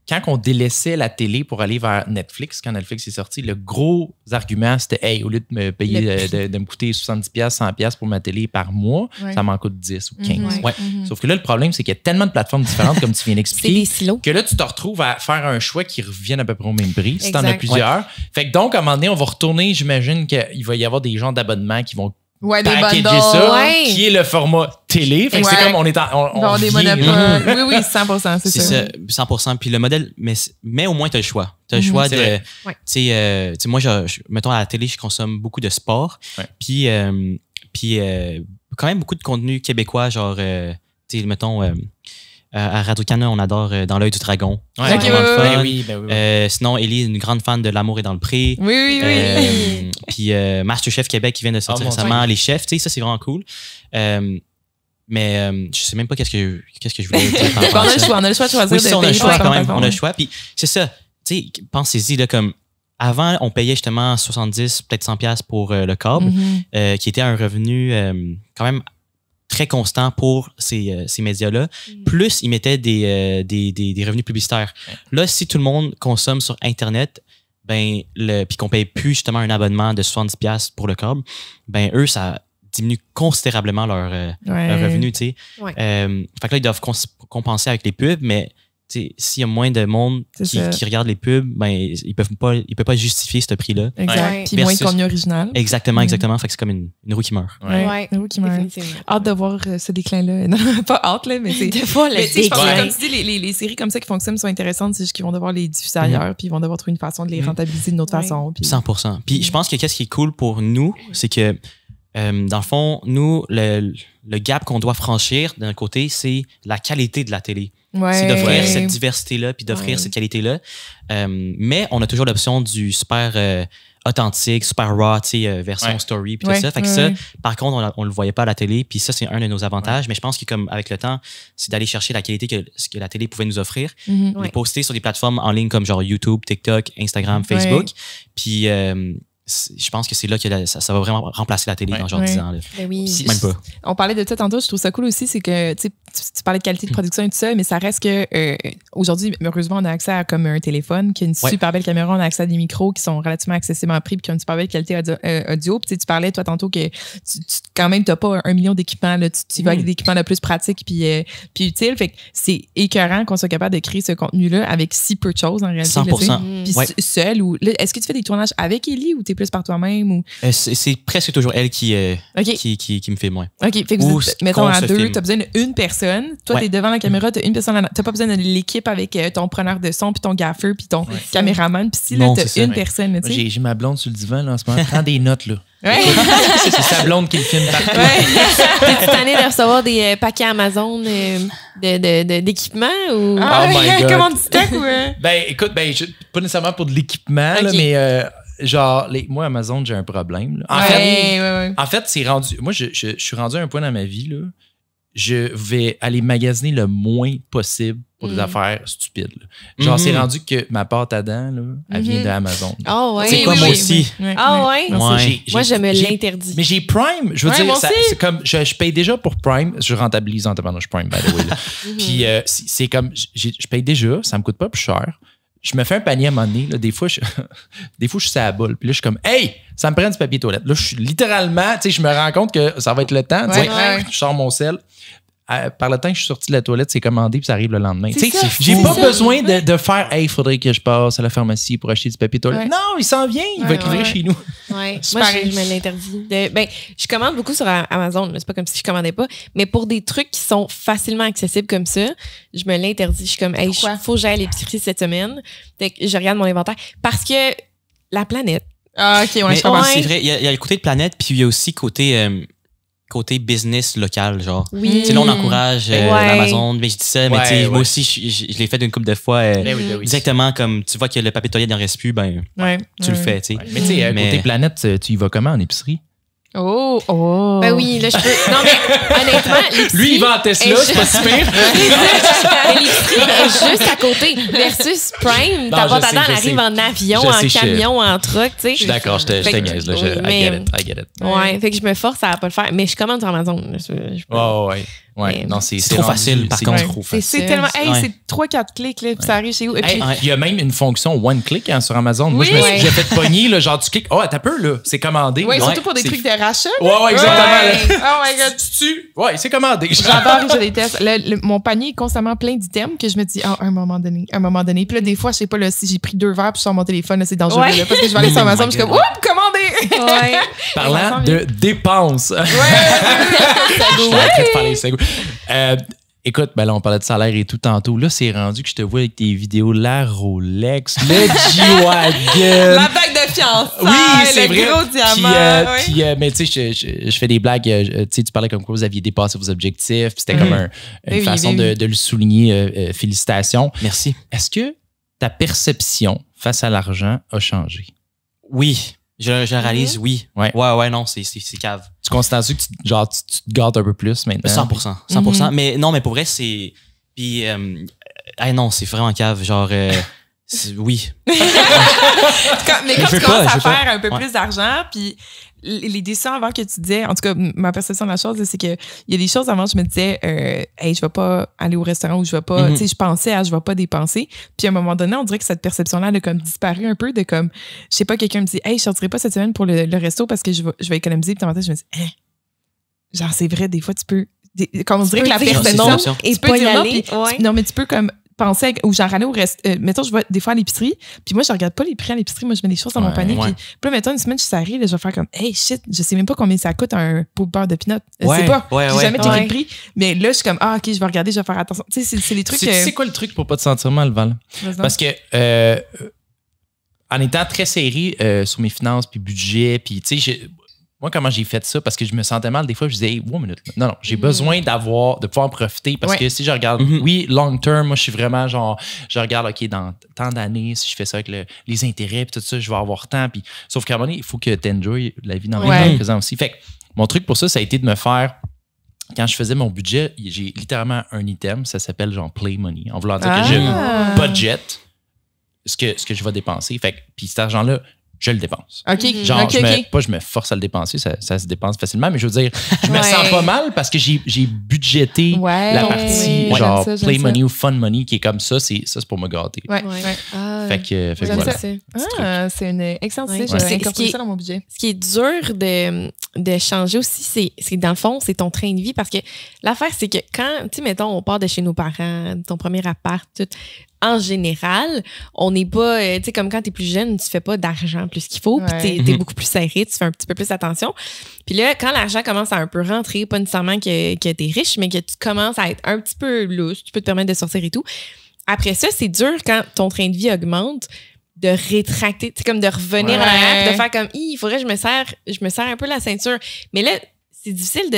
quand on délaissait la télé pour aller vers Netflix, quand Netflix est sorti, le gros argument, c'était « Hey, au lieu de me payer, de me coûter 70$, 100$ pour ma télé par mois, ça m'en coûte 10 ou 15$. Sauf que là, le problème, c'est qu'il y a tellement de plateformes différentes, comme tu viens d'expliquer, que là, tu te retrouves à faire un choix qui revienne à peu près au même prix, si tu en as plusieurs. Fait que donc, à un moment donné, on va retourner, j'imagine qu'il va y avoir des gens d'abonnement qui vont packager ça, qui est le format télé. Fait que c'est comme on est on des monopoles. Oui, 100%, c'est ça. 100%. Puis le modèle, mais au moins, tu as le choix. Tu as le choix de... Tu sais, moi, mettons, à la télé, je consomme beaucoup de sport. Puis quand même beaucoup de contenu québécois, genre, tu sais, mettons... à Radio-Canada, on adore Dans l'œil du dragon. Sinon, Ellie est une grande fan de L'amour est dans le pré. Oui. Puis Masterchef Québec qui vient de sortir récemment, Les Chefs, tu sais, ça c'est vraiment cool. Mais je sais même pas qu'est-ce que je voulais dire. On a le choix de choisir. Oui, on a le choix quand même. On a le choix. Puis c'est ça. Tu sais, pensez-y, là, comme avant, on payait justement 70, peut-être 100$ pour le câble, qui était un revenu quand même très constant pour ces médias-là. Plus, ils mettaient des revenus publicitaires. Là, si tout le monde consomme sur Internet, puis qu'on paye plus justement un abonnement de 70$ pour le câble, eux, ça diminue considérablement leur revenu, tu sais. Fait que là, ils doivent compenser avec les pubs, mais s'il y a moins de monde qui regarde les pubs, ils peuvent pas justifier ce prix-là. Exact. Puis moins de contenu original. Exactement. Fait que c'est comme une roue qui meurt. Une roue qui meurt. Hâte de voir ce déclin-là. Non, pas hâte, là, mais c'est... Des fois, le déclin. Je pense que, comme tu dis, les séries comme ça qui fonctionnent sont intéressantes, c'est juste qu'ils vont devoir les diffuser ailleurs, puis ils vont devoir trouver une façon de les rentabiliser d'une autre façon. Puis... 100%. Puis je pense que qu'est-ce qui est cool pour nous, c'est que dans le fond, nous, le gap qu'on doit franchir d'un côté, c'est la qualité de la télé. C'est d'offrir cette diversité-là puis d'offrir cette qualité-là. Mais on a toujours l'option du super authentique, super raw, version story puis tout ça. Fait que ça, par contre, on le voyait pas à la télé puis ça, c'est un de nos avantages. Mais je pense que comme avec le temps, c'est d'aller chercher la qualité que la télé pouvait nous offrir. Les poster sur des plateformes en ligne comme genre YouTube, TikTok, Instagram, Facebook. Puis je pense que c'est là que ça va vraiment remplacer la télé dans genre 10 ans. Là. Ben oui. Même pas. On parlait de ça tantôt, je trouve ça cool aussi, c'est que tu parlais de qualité de production et tout ça, mais ça reste que aujourd'hui, heureusement, on a accès à comme un téléphone qui a une super belle caméra, on a accès à des micros qui sont relativement accessibles en prix et qui ont une super belle qualité audio. Puis tu parlais, toi, tantôt que quand même, tu n'as pas 1 million d'équipements, là, tu vas avec des équipements le plus pratiques puis utiles. Fait que c'est écœurant qu'on soit capable de créer ce contenu-là avec si peu de choses en réalité. 100%. Puis seul ou est-ce que tu fais des tournages avec Ellie ou t'es plus par toi-même ou c'est presque toujours elle qui me fait moins. OK, fait que mettons à deux, t'as besoin d'une personne, toi t'es devant la caméra, t'as une personne, t'as pas besoin de l'équipe avec ton preneur de son puis ton gaffeur puis ton caméraman, puis si là t'as une personne, tu sais. J'ai ma blonde sur le divan là en ce moment, prends des notes là. C'est sa blonde qui le filme partout. T'es-tu tanné de recevoir des paquets Amazon d'équipements ou comment tu stack ou Ben écoute, pas nécessairement pour de l'équipement là, mais genre moi Amazon j'ai un problème là. En fait c'est rendu moi je suis rendu à un point dans ma vie là, je vais aller magasiner le moins possible pour des affaires stupides là. Genre c'est rendu que ma pâte à dents là, elle vient d'Amazon. Ah ouais. C'est quoi moi aussi. Ah ouais. Moi je me l'interdis. Mais j'ai Prime, je veux dire c'est comme je paye déjà pour Prime, je rentabilise en tabarnouche Prime by the way là. Puis c'est comme je paye déjà, ça me coûte pas plus cher. Je me fais un panier à un moment donné, là, des fois je suis à la boule. Puis là, je suis comme, hey, ça me prend du papier toilette. Là, je suis littéralement, tu sais, je me rends compte que ça va être le temps. Je sors mon sel. Par le temps que je suis sorti de la toilette, c'est commandé puis ça arrive le lendemain. J'ai pas besoin de faire, hey, il faudrait que je passe à la pharmacie pour acheter du papier toilette. Non, il s'en vient, il va être livré chez nous. Ouais. Moi, je me l'interdis. Je commande beaucoup sur Amazon, mais c'est pas comme si je commandais pas. Mais pour des trucs qui sont facilement accessibles comme ça, je me l'interdis. Je suis comme, hey, faut que j'aille à l'épicerie cette semaine. Je regarde mon inventaire. Parce que la planète. Ah, OK, je comprends. C'est vrai, il y a le côté de planète, puis il y a aussi côté business local, genre. Oui. Là, on encourage l'Amazon, mais je dis ça, mais moi aussi, je l'ai fait d'une couple de fois. Directement, comme tu vois que le papier toilette n'en reste plus, tu le fais, tu sais. Mais tu sais, côté planète, tu y vas comment en épicerie? Ben oui, là, je peux. Non, mais honnêtement, l'épicerie. Lui, il va en Tesla, c'est pas si pire. L'épicerie est juste à côté. Versus Prime, ta pâte à dents, elle arrive en avion, en camion, en truck, tu sais. Je suis d'accord, je te niaise, là. I get it. Ouais, fait que je me force à pas le faire. Mais je commande sur Amazon. Ouais, non, c'est trop facile, par contre. C'est tellement. Hey, c'est 3-4 clics, là, puis ça arrive chez vous. Il y a même une fonction one click sur Amazon. Moi, j'ai fait pogner, là, genre, tu cliques, t'as peu, là, c'est commandé. Oui, surtout pour des trucs de rachat. Ouais, exactement. Oh my god. Ouais, c'est commandé. J'adore, je déteste. Mon panier est constamment plein d'items que je me dis, à un moment donné. Puis là, des fois, je sais pas, là, si j'ai pris 2 verres puis sur mon téléphone, là, c'est dangereux, là, parce que je vais aller sur Amazon, je suis comme, oups, commandé! Parlant de dépenses. Je suis en train de parler, c'est cool. Écoute, là, on parlait de salaire et tout tantôt. Là, c'est rendu que je te vois avec tes vidéos, la Rolex, le G-Wagon. La bague de fiançailles. Oui, c'est vrai. Le gros diamant. Mais tu sais, je fais des blagues. Tu parlais comme quoi vous aviez dépassé vos objectifs. C'était comme une façon de le souligner. Félicitations. Merci. Est-ce que ta perception face à l'argent a changé? Oui. Je réalise, oui. Ouais, non, c'est cave. Tu constates que tu te gâtes un peu plus maintenant? 100%. Mais non, mais pour vrai, c'est... Puis, non, c'est vraiment cave. Genre, oui. Mais quand tu commences à faire un peu plus d'argent, puis les décisions avant que tu disais, en tout cas, ma perception de la chose, c'est qu'il y a des choses avant, je me disais, hey, je vais pas aller au restaurant ou je vais pas, tu sais, je pensais à je vais pas dépenser. Puis à un moment donné, on dirait que cette perception-là, elle a comme disparu un peu de comme, je sais pas, quelqu'un me dit, hey, je sortirai pas cette semaine pour le resto parce que je vais économiser. Puis dans ma tête, je me dis, genre, c'est vrai, des fois, tu peux, comme on dirait que la perception, et tu peux dire non, puis, non, mais tu peux comme, penser ou genre aller au reste mettons je vais des fois à l'épicerie puis moi je regarde pas les prix à l'épicerie, moi je mets des choses dans mon panier puis là mettons une semaine je suis arrivée, je vais faire comme hey shit, je sais même pas combien ça coûte un pot de beurre de peanut, je sais pas, j'ai jamais checké le prix, mais là je suis comme ok, je vais regarder, je vais faire attention, tu sais, c'est les trucs. C'est quoi le truc pour pas te sentir mal, Val? Parce que en étant très serré sur mes finances puis budget, puis tu sais, moi, comment j'ai fait ça? Parce que je me sentais mal. Des fois, je disais, hey, one minute. Non, j'ai besoin de pouvoir en profiter. Parce que si je regarde, oui, long term, moi, je suis vraiment genre, je regarde, OK, dans tant d'années, si je fais ça avec les intérêts, puis tout ça, je vais avoir tant. Puis, sauf qu'à un moment donné, il faut que tu enjoy la vie dans le présent aussi. Fait que mon truc pour ça, ça a été de me faire, quand je faisais mon budget, j'ai littéralement un item, ça s'appelle genre Play Money. En voulant dire que je budget ce que je vais dépenser. Fait que, puis cet argent-là, je le dépense. OK. Genre, je me force à le dépenser, ça se dépense facilement, mais je veux dire, je me sens pas mal parce que j'ai budgété la partie genre play money ou fun money qui est comme ça, c'est pour me gâter. Fait que voilà. C'est une excellente idée. J'ai incorporé ça dans mon budget. Ce qui est dur de changer aussi, c'est dans le fond, c'est ton train de vie parce que l'affaire, c'est que quand, tu sais, mettons, on part de chez nos parents, ton premier appart, tout, en général, on n'est pas, tu sais, comme quand t'es plus jeune, tu fais pas d'argent plus qu'il faut, puis t'es beaucoup plus serré, tu fais un petit peu plus attention. Puis là, quand l'argent commence à un peu rentrer, pas nécessairement que t'es riche, mais que tu commences à être un petit peu lousse, tu peux te permettre de sortir et tout. Après ça, c'est dur quand ton train de vie augmente de rétracter, c'est comme de revenir en arrière, de faire comme, il faudrait que je me serre un peu la ceinture. Mais là, c'est difficile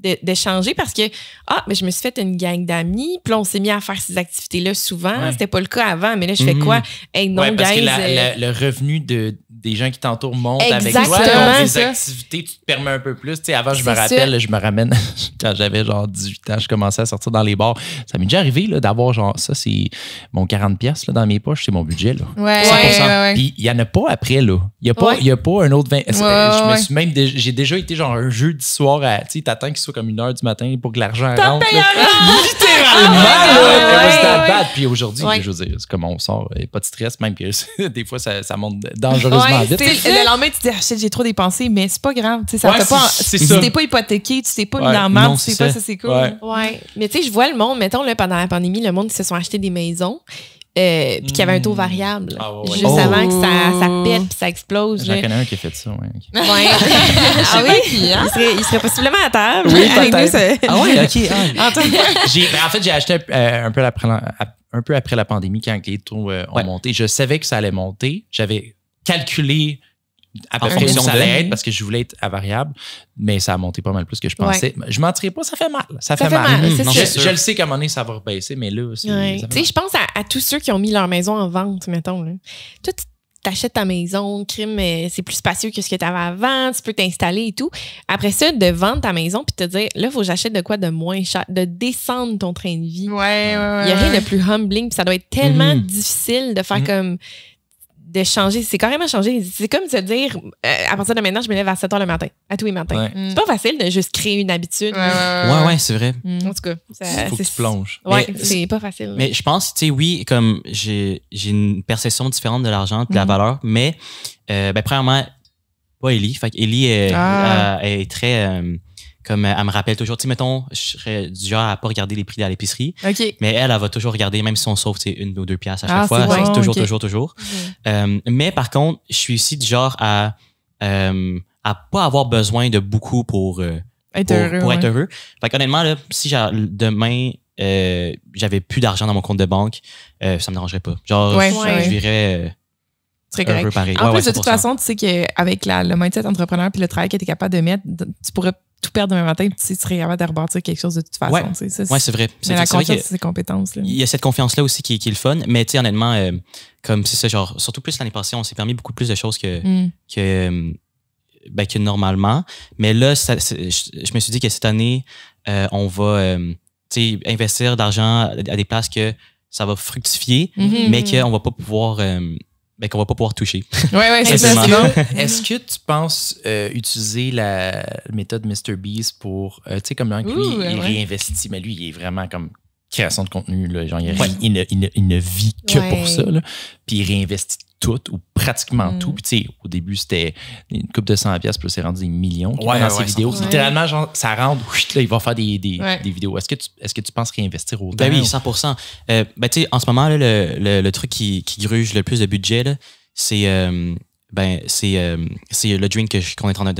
de changer parce que mais je me suis fait une gang d'amis, puis là on s'est mis à faire ces activités-là souvent. C'était pas le cas avant, mais là je fais quoi? Hey, non, parce guys, que le revenu des gens qui t'entourent monte avec toi. Des activités, tu te permets un peu plus. Tu sais, avant, je me rappelle, je me ramène quand j'avais genre 18 ans, je commençais à sortir dans les bars. Ça m'est déjà arrivé là, d'avoir genre ça, c'est mon 40$ là, dans mes poches, c'est mon budget. Là. 100%. Puis il n'y en a pas après. Là. Il n'y a pas un autre 20. Je me suis même j'ai déjà été genre un jeudi soir à. Tu sais, t'attends qu'il soit comme 1h du matin pour que l'argent rentre. Littéralement! Puis aujourd'hui, je veux dire, c'est comme on sort, pas de stress, même que des fois, ça monte dangereusement vite. Le lendemain, tu dis, j'ai trop dépensé, mais c'est pas grave. Ça fait pas, tu t'es pas hypothéqué, tu t'es pas mis dans le mal, tu sais pas, ça c'est cool. Mais tu sais, je vois le monde, mettons, là, pendant la pandémie, le monde, ils se sont achetés des maisons. Puis qu'il y avait un taux variable. Juste avant que ça pète puis ça explose. J'en connais un qui a fait ça. Oui. Il serait possiblement à table. Oui, avec nous. En fait, j'ai acheté un peu après la pandémie quand les taux ont monté. Je savais que ça allait monter. J'avais calculé à peu près où ça allait être parce que je voulais être à variable, mais ça a monté pas mal plus que je pensais. Je ne mentirais pas, ça fait mal. Ça fait mal. Je le sais qu'à un moment donné, ça va rebaisser, mais là, tu sais, je pense à tous ceux qui ont mis leur maison en vente, mettons. Là. Toi, tu t'achètes ta maison, crime, c'est plus spacieux que ce que tu avais avant, tu peux t'installer et tout. Après ça, de vendre ta maison puis te dire, là, il faut que j'achète de quoi de moins cher, de descendre ton train de vie. Il n'y a rien de plus humbling, puis ça doit être tellement difficile de faire comme... de changer, c'est carrément changer. C'est comme se dire, à partir de maintenant, je me lève à 7h le matin, à tous les matins. C'est pas facile de juste créer une habitude. Ouais, c'est vrai. En tout cas, il faut que tu plonges. Ouais, c'est pas facile. Mais je pense, tu sais, oui, comme j'ai une perception différente de l'argent, de la valeur, mais premièrement, pas Ellie. Fait qu'Ellie est très... comme elle me rappelle toujours, tu sais, mettons, je serais du genre à pas regarder les prix à l'épicerie. Mais elle va toujours regarder, même si on sauve 1 ou 2 piastres à chaque fois. C'est toujours. Mais par contre, je suis aussi du genre à pas avoir besoin de beaucoup pour être heureux. Fait qu'honnêtement, là, si demain, j'avais plus d'argent dans mon compte de banque, ça me dérangerait pas. Genre, je virais... très correct. En plus, de toute façon, tu sais qu'avec le mindset entrepreneur puis le travail que tu es capable de mettre, tu pourrais tout perdre demain matin, tu serais capable de rebâtir quelque chose de toute façon. Ouais, c'est vrai. C'est la confiance de ses compétences. Il y a cette confiance-là aussi qui est le fun, mais tu sais, honnêtement, comme c'est ça, genre, surtout plus l'année passée, on s'est permis beaucoup plus de choses que normalement. Mais là, je me suis dit que cette année, on va investir d'argent à des places que ça va fructifier, mais qu'on va pas pouvoir... qu'on va pas pouvoir toucher. C'est ça. Est-ce que tu penses utiliser la méthode MrBeast pour, tu sais, comme il réinvestit, mais lui, il est vraiment comme création de contenu, là, genre, il ne vit que pour ça, là, puis il réinvestit tout ou pratiquement tout. Puis, tu sais, au début, c'était une couple de 100$, puis c'est rendu des millions dans ses vidéos. Littéralement, genre, ça rentre, là, il va faire des vidéos. Est-ce que tu penses réinvestir autant? Ben oui, 100%. Tu sais, en ce moment, là, le truc qui gruge le plus de budget, là, c'est le drink qu'on est en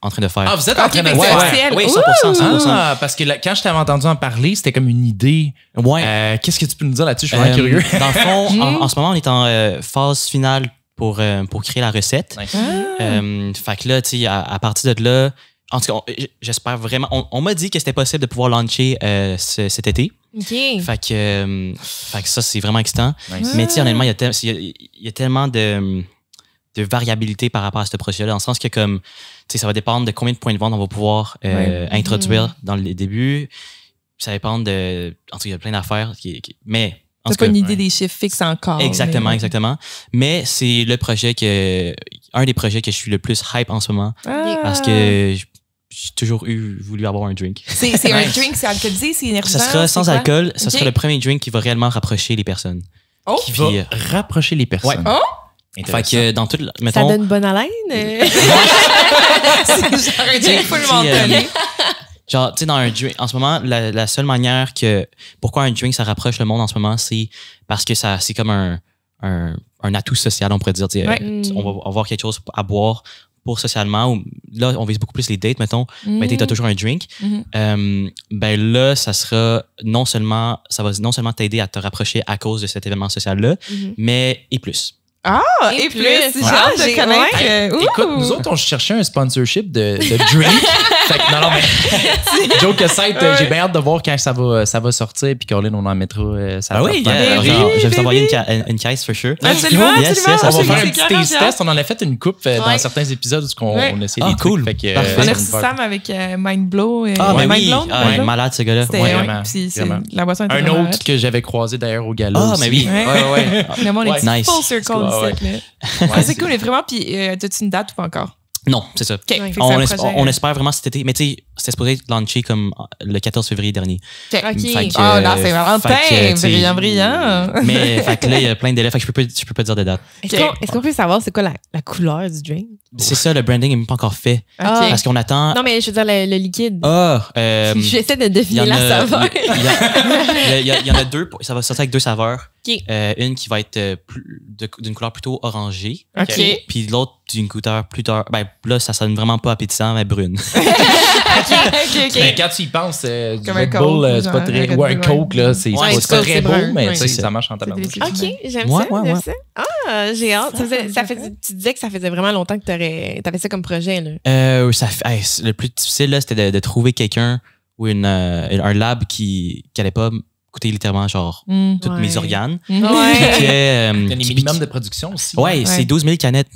train de faire. Ah, vous êtes en train de le faire? Oui, 100%. Ah, parce que quand je t'avais entendu en parler, c'était comme une idée. Ouais. Qu'est-ce que tu peux nous dire là-dessus? Je suis vraiment curieux. Dans le fond, en ce moment, on est en phase finale pour créer la recette. Fait que là, tu sais, à partir de là, en tout cas, j'espère vraiment... On m'a dit que c'était possible de pouvoir lancer cet été. Fait que ça, c'est vraiment excitant. Mais tu sais, honnêtement, il y a tellement de variabilité par rapport à ce projet-là, dans le sens que comme, tu sais, ça va dépendre de combien de points de vente on va pouvoir introduire dans les débuts. Ça va dépendre de... En tout cas, il y a plein d'affaires. Mais... T'as pas une idée des chiffres fixes encore. Exactement. Mais c'est le projet que, un des projets que je suis le plus hype en ce moment parce que j'ai toujours voulu avoir un drink. C'est un drink, c'est alcoolisé, c'est énergisant? Ça sera sans alcool. Ça sera le premier drink qui va réellement rapprocher les personnes. Qui va rapprocher les personnes. Ouais. Fait que dans tout, mettons, ça donne bonne haleine. C'est genre un drink full mentonné. Genre, tu sais, dans un drink, en ce moment, la seule manière pourquoi un drink, ça rapproche le monde en ce moment, c'est parce que c'est comme un atout social, on pourrait dire. On va avoir quelque chose à boire pour socialement. Là, on vise beaucoup plus les dates, mettons. Mais tu as toujours un drink. Ben là, ça va non seulement t'aider à te rapprocher à cause de cet événement social-là, mais et plus. Ah, et plus, j'ai hâte de connaître. Écoute, nous autres, on cherchait un sponsorship de drink. Fait que, non, mais joke aside, j'ai bien hâte de voir quand ça va sortir, puis Caroline, on en mettra ça. Ah oui, je vais t'envoyer une caisse, for sure. Absolument, absolument. On va faire un petit taste test. On en a fait une coupe dans certains épisodes où on essaie des trucs. Cool. Fait que, on a reçu Sam avec Mindblow. Malade, ce gars-là. C'était la boisson était un autre que j'avais croisé d'ailleurs au gala. Ah, mais oui. Ouais. Le monde est Nice. full circle ici. C'est cool, mais vraiment, puis as-tu une date ou pas encore? Non, c'est ça. On espère vraiment cet été. Mais tu sais, c'était supposé être launché comme le 14 février dernier. OK. Là, c'est Valentin. Brillant. Mais fait que là, il y a plein d'élèves. Fait que je peux pas dire de date. Est-ce qu'on peut savoir c'est quoi la couleur du drink? C'est ça, le branding n'est même pas encore fait. Parce qu'on attend... Non, mais je veux dire le liquide. J'essaie de deviner la saveur. Il y en a deux. Ça va sortir avec deux saveurs. Okay. Une qui va être d'une couleur plutôt orangée. OK. Puis l'autre d'une couleur plus tard. Ben là, ça sonne vraiment pas appétissant, mais brune. OK. Mais quand tu y penses, comme Red un Bull, c'est pas Coke, très. Ou un Coke, là, c'est pas très beau, mais ça marche en tabac. OK, j'aime ça. Ah, j'ai hâte. Tu disais que ça faisait vraiment longtemps que t'avais ça comme projet, là. Le plus difficile, là, c'était de trouver quelqu'un ou un lab qui allait pas coûter littéralement genre tous mes organes. Il y a des minimums de production aussi. Ouais, c'est 12 000 canettes.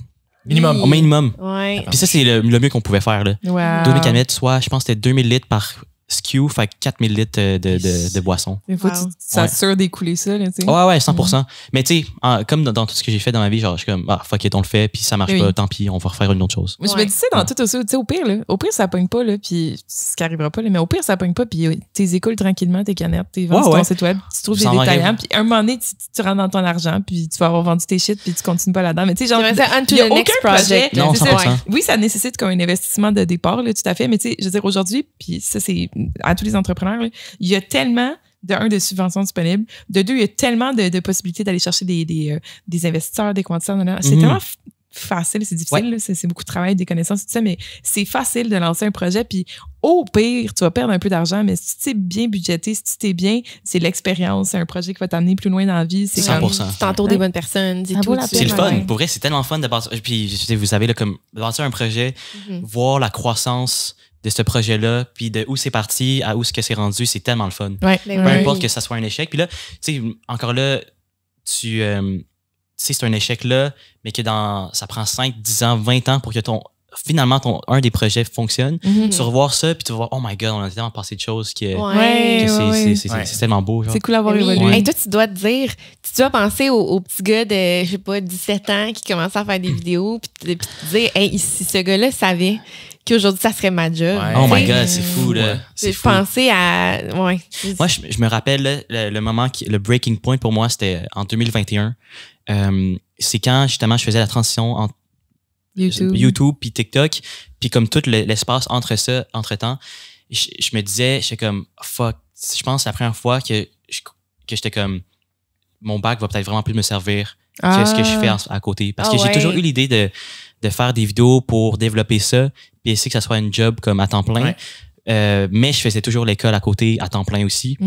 Minimum. Au minimum. Ouais. Puis ça, c'est le mieux qu'on pouvait faire. Là. Wow. 12 000 canettes, soit je pense que c'était 2000 litres par SKU, fait 4000 litres de boissons. Il faut que tu t'assures d'écouler ça. Là, tu sais. Ouais, 100%. Mais tu sais, comme dans tout ce que j'ai fait dans ma vie, genre, je suis comme, fuck it, on le fait, puis ça marche pas, tant pis, on va refaire une autre chose. Je me dis ça dans tout aussi. Tu sais, au pire, ça pogne pas, là, puis ce qui arrivera pas, là, mais au pire, ça pogne pas, puis tu écoules tranquillement tes canettes, tu vends sur ton site web, tu trouves des détaillants, puis un moment donné, tu rentres dans ton argent, puis tu vas avoir vendu tes shit, puis tu continues pas là-dedans. Mais tu sais, genre, il y a aucun projet. Non, 100%. Oui, ça nécessite comme un investissement de départ, là, tout à fait, mais tu sais, je veux dire, aujourd'hui, puis ça, c'est à tous les entrepreneurs, là, il y a tellement de subventions disponibles, de deux, il y a tellement de possibilités d'aller chercher des investisseurs, des quantitaires. C'est tellement facile, c'est difficile, c'est beaucoup de travail, des connaissances, tout ça, mais c'est facile de lancer un projet, puis au pire, tu vas perdre un peu d'argent, mais si tu t'es bien budgété, si tu t'es bien, c'est l'expérience, c'est un projet qui va t'amener plus loin dans la vie. C'est 100%. Comme, tu t'entoures des bonnes personnes, c'est le fun. Pour vrai, c'est tellement fun de bâtir. Puis, vous savez, là, comme bâtir un projet, voir la croissance de ce projet-là, puis de où c'est parti à où ce que c'est rendu, c'est tellement le fun. Ouais. Peu importe que ça soit un échec. Puis là, tu sais, encore là, tu sais, c'est un échec là, mais que ça prend 5, 10 ans, 20 ans pour que finalement, un des projets fonctionne. Tu revois ça, puis tu vas voir, oh my God, on a tellement passé de choses que c'est tellement beau. Genre. C'est cool d'avoir évolué. Et toi, tu dois te dire, tu dois penser au petit gars de, je sais pas, 17 ans qui commençait à faire des vidéos, puis te dire, hey, si ce gars-là savait qu'aujourd'hui, ça serait ma job. Oh my God, c'est fou, là. C'est fou. Penser à... Ouais. Moi, je me rappelle, là, le moment, le breaking point pour moi, c'était en 2021. C'est quand, justement, je faisais la transition entre YouTube puis TikTok, puis comme tout l'espace entre-temps, je me disais, j'étais comme, fuck, je pense que c'est la première fois que j'étais comme, mon bac va peut-être vraiment plus me servir que ce que je fais à côté. Parce que j'ai toujours eu l'idée de faire des vidéos pour développer ça, puis essayer que ça soit une job comme à temps plein. Mais je faisais toujours l'école à côté à temps plein aussi.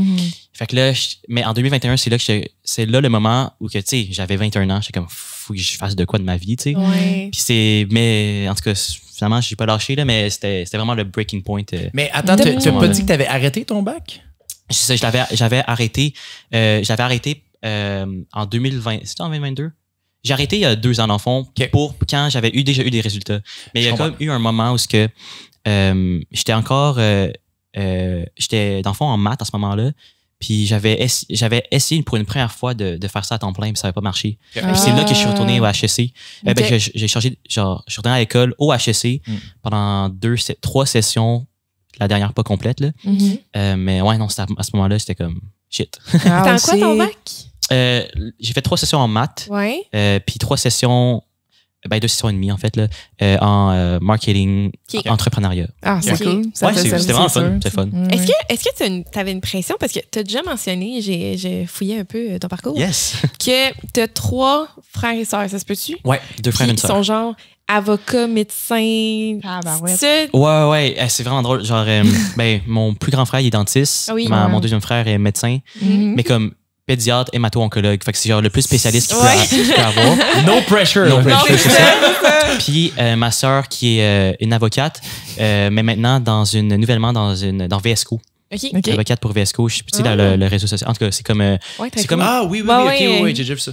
Fait que là, mais en 2021, c'est là le moment où que, tu sais, j'avais 21 ans, j'étais comme, faut que je fasse de quoi de ma vie, tu sais. Puis mais en tout cas, finalement, j'ai pas lâché, là, mais c'était vraiment le breaking point. Mais attends, tu n'as pas dit que tu avais arrêté ton bac? J'avais arrêté en 2020. C'était en 2022? J'ai arrêté il y a 2 ans, dans le fond, pour quand j'avais déjà eu des résultats. Mais il y a comme eu un moment où j'étais encore... j'étais, dans le fond, en maths à ce moment-là. Puis j'avais essayé pour une première fois de faire ça à temps plein, puis ça n'avait pas marché. Puis c'est là que je suis retourné au HEC. J'ai changé, genre, je suis retourné à l'école au HEC pendant 3 sessions, la dernière pas complète, là. Mais ouais, non, à ce moment-là, c'était comme shit. C'était en quoi ton bac? J'ai fait 3 sessions en maths. Ouais. Puis 2 sessions et demie, en fait, là, en marketing, entrepreneuriat. Ah, c'est cool. Ouais, c'était vraiment fun. C'était fun. Est-ce que tu avais une pression? Parce que tu as déjà mentionné, j'ai fouillé un peu ton parcours. Yes. Que tu as 3 frères et sœurs, ça se peut-tu? Ouais, 2 frères et une Qui sœur. sont genre avocats, médecins. Ah, bah ouais. Ouais, c'est vraiment drôle. Genre, mon plus grand frère, il est dentiste. Oui. Mon deuxième frère est médecin. Mais comme pédiatre, hémato-oncologue. Fait que c'est genre le plus spécialiste qu'il peut avoir. No pressure. No pressure, c'est ça. Puis ma sœur qui est une avocate, mais maintenant nouvellement dans VSCO. OK. Avocate pour VSCO, je sais plus dans le réseau social. En tout cas, c'est comme. C'est comme. Ah oui, ok, j'ai déjà vu ça.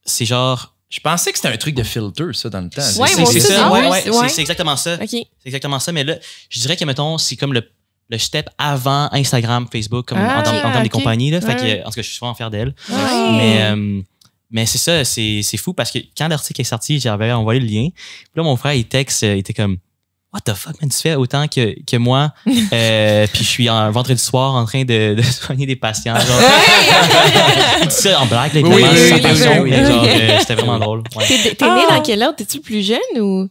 C'est genre. Je pensais que c'était un truc de filter, ça, dans le temps. Ouais, c'est ça. Ouais. C'est exactement ça. OK. C'est exactement ça. Mais là, je dirais que, mettons, c'est comme le step avant Instagram, Facebook, comme en termes des compagnies. Là. Fait que, en tout cas, je suis souvent fier d'elle. Mais c'est ça, c'est fou parce que quand l'article est sorti, j'avais envoyé le lien. Puis là, mon frère, il était comme What the fuck, man, tu fais autant que moi. Puis je suis un vendredi soir en train de soigner des patients. Genre. Il dit ça en blague, là, évidemment, c'était vraiment drôle. Ouais. T'es né dans quel ordre? T'es-tu le plus jeune ou?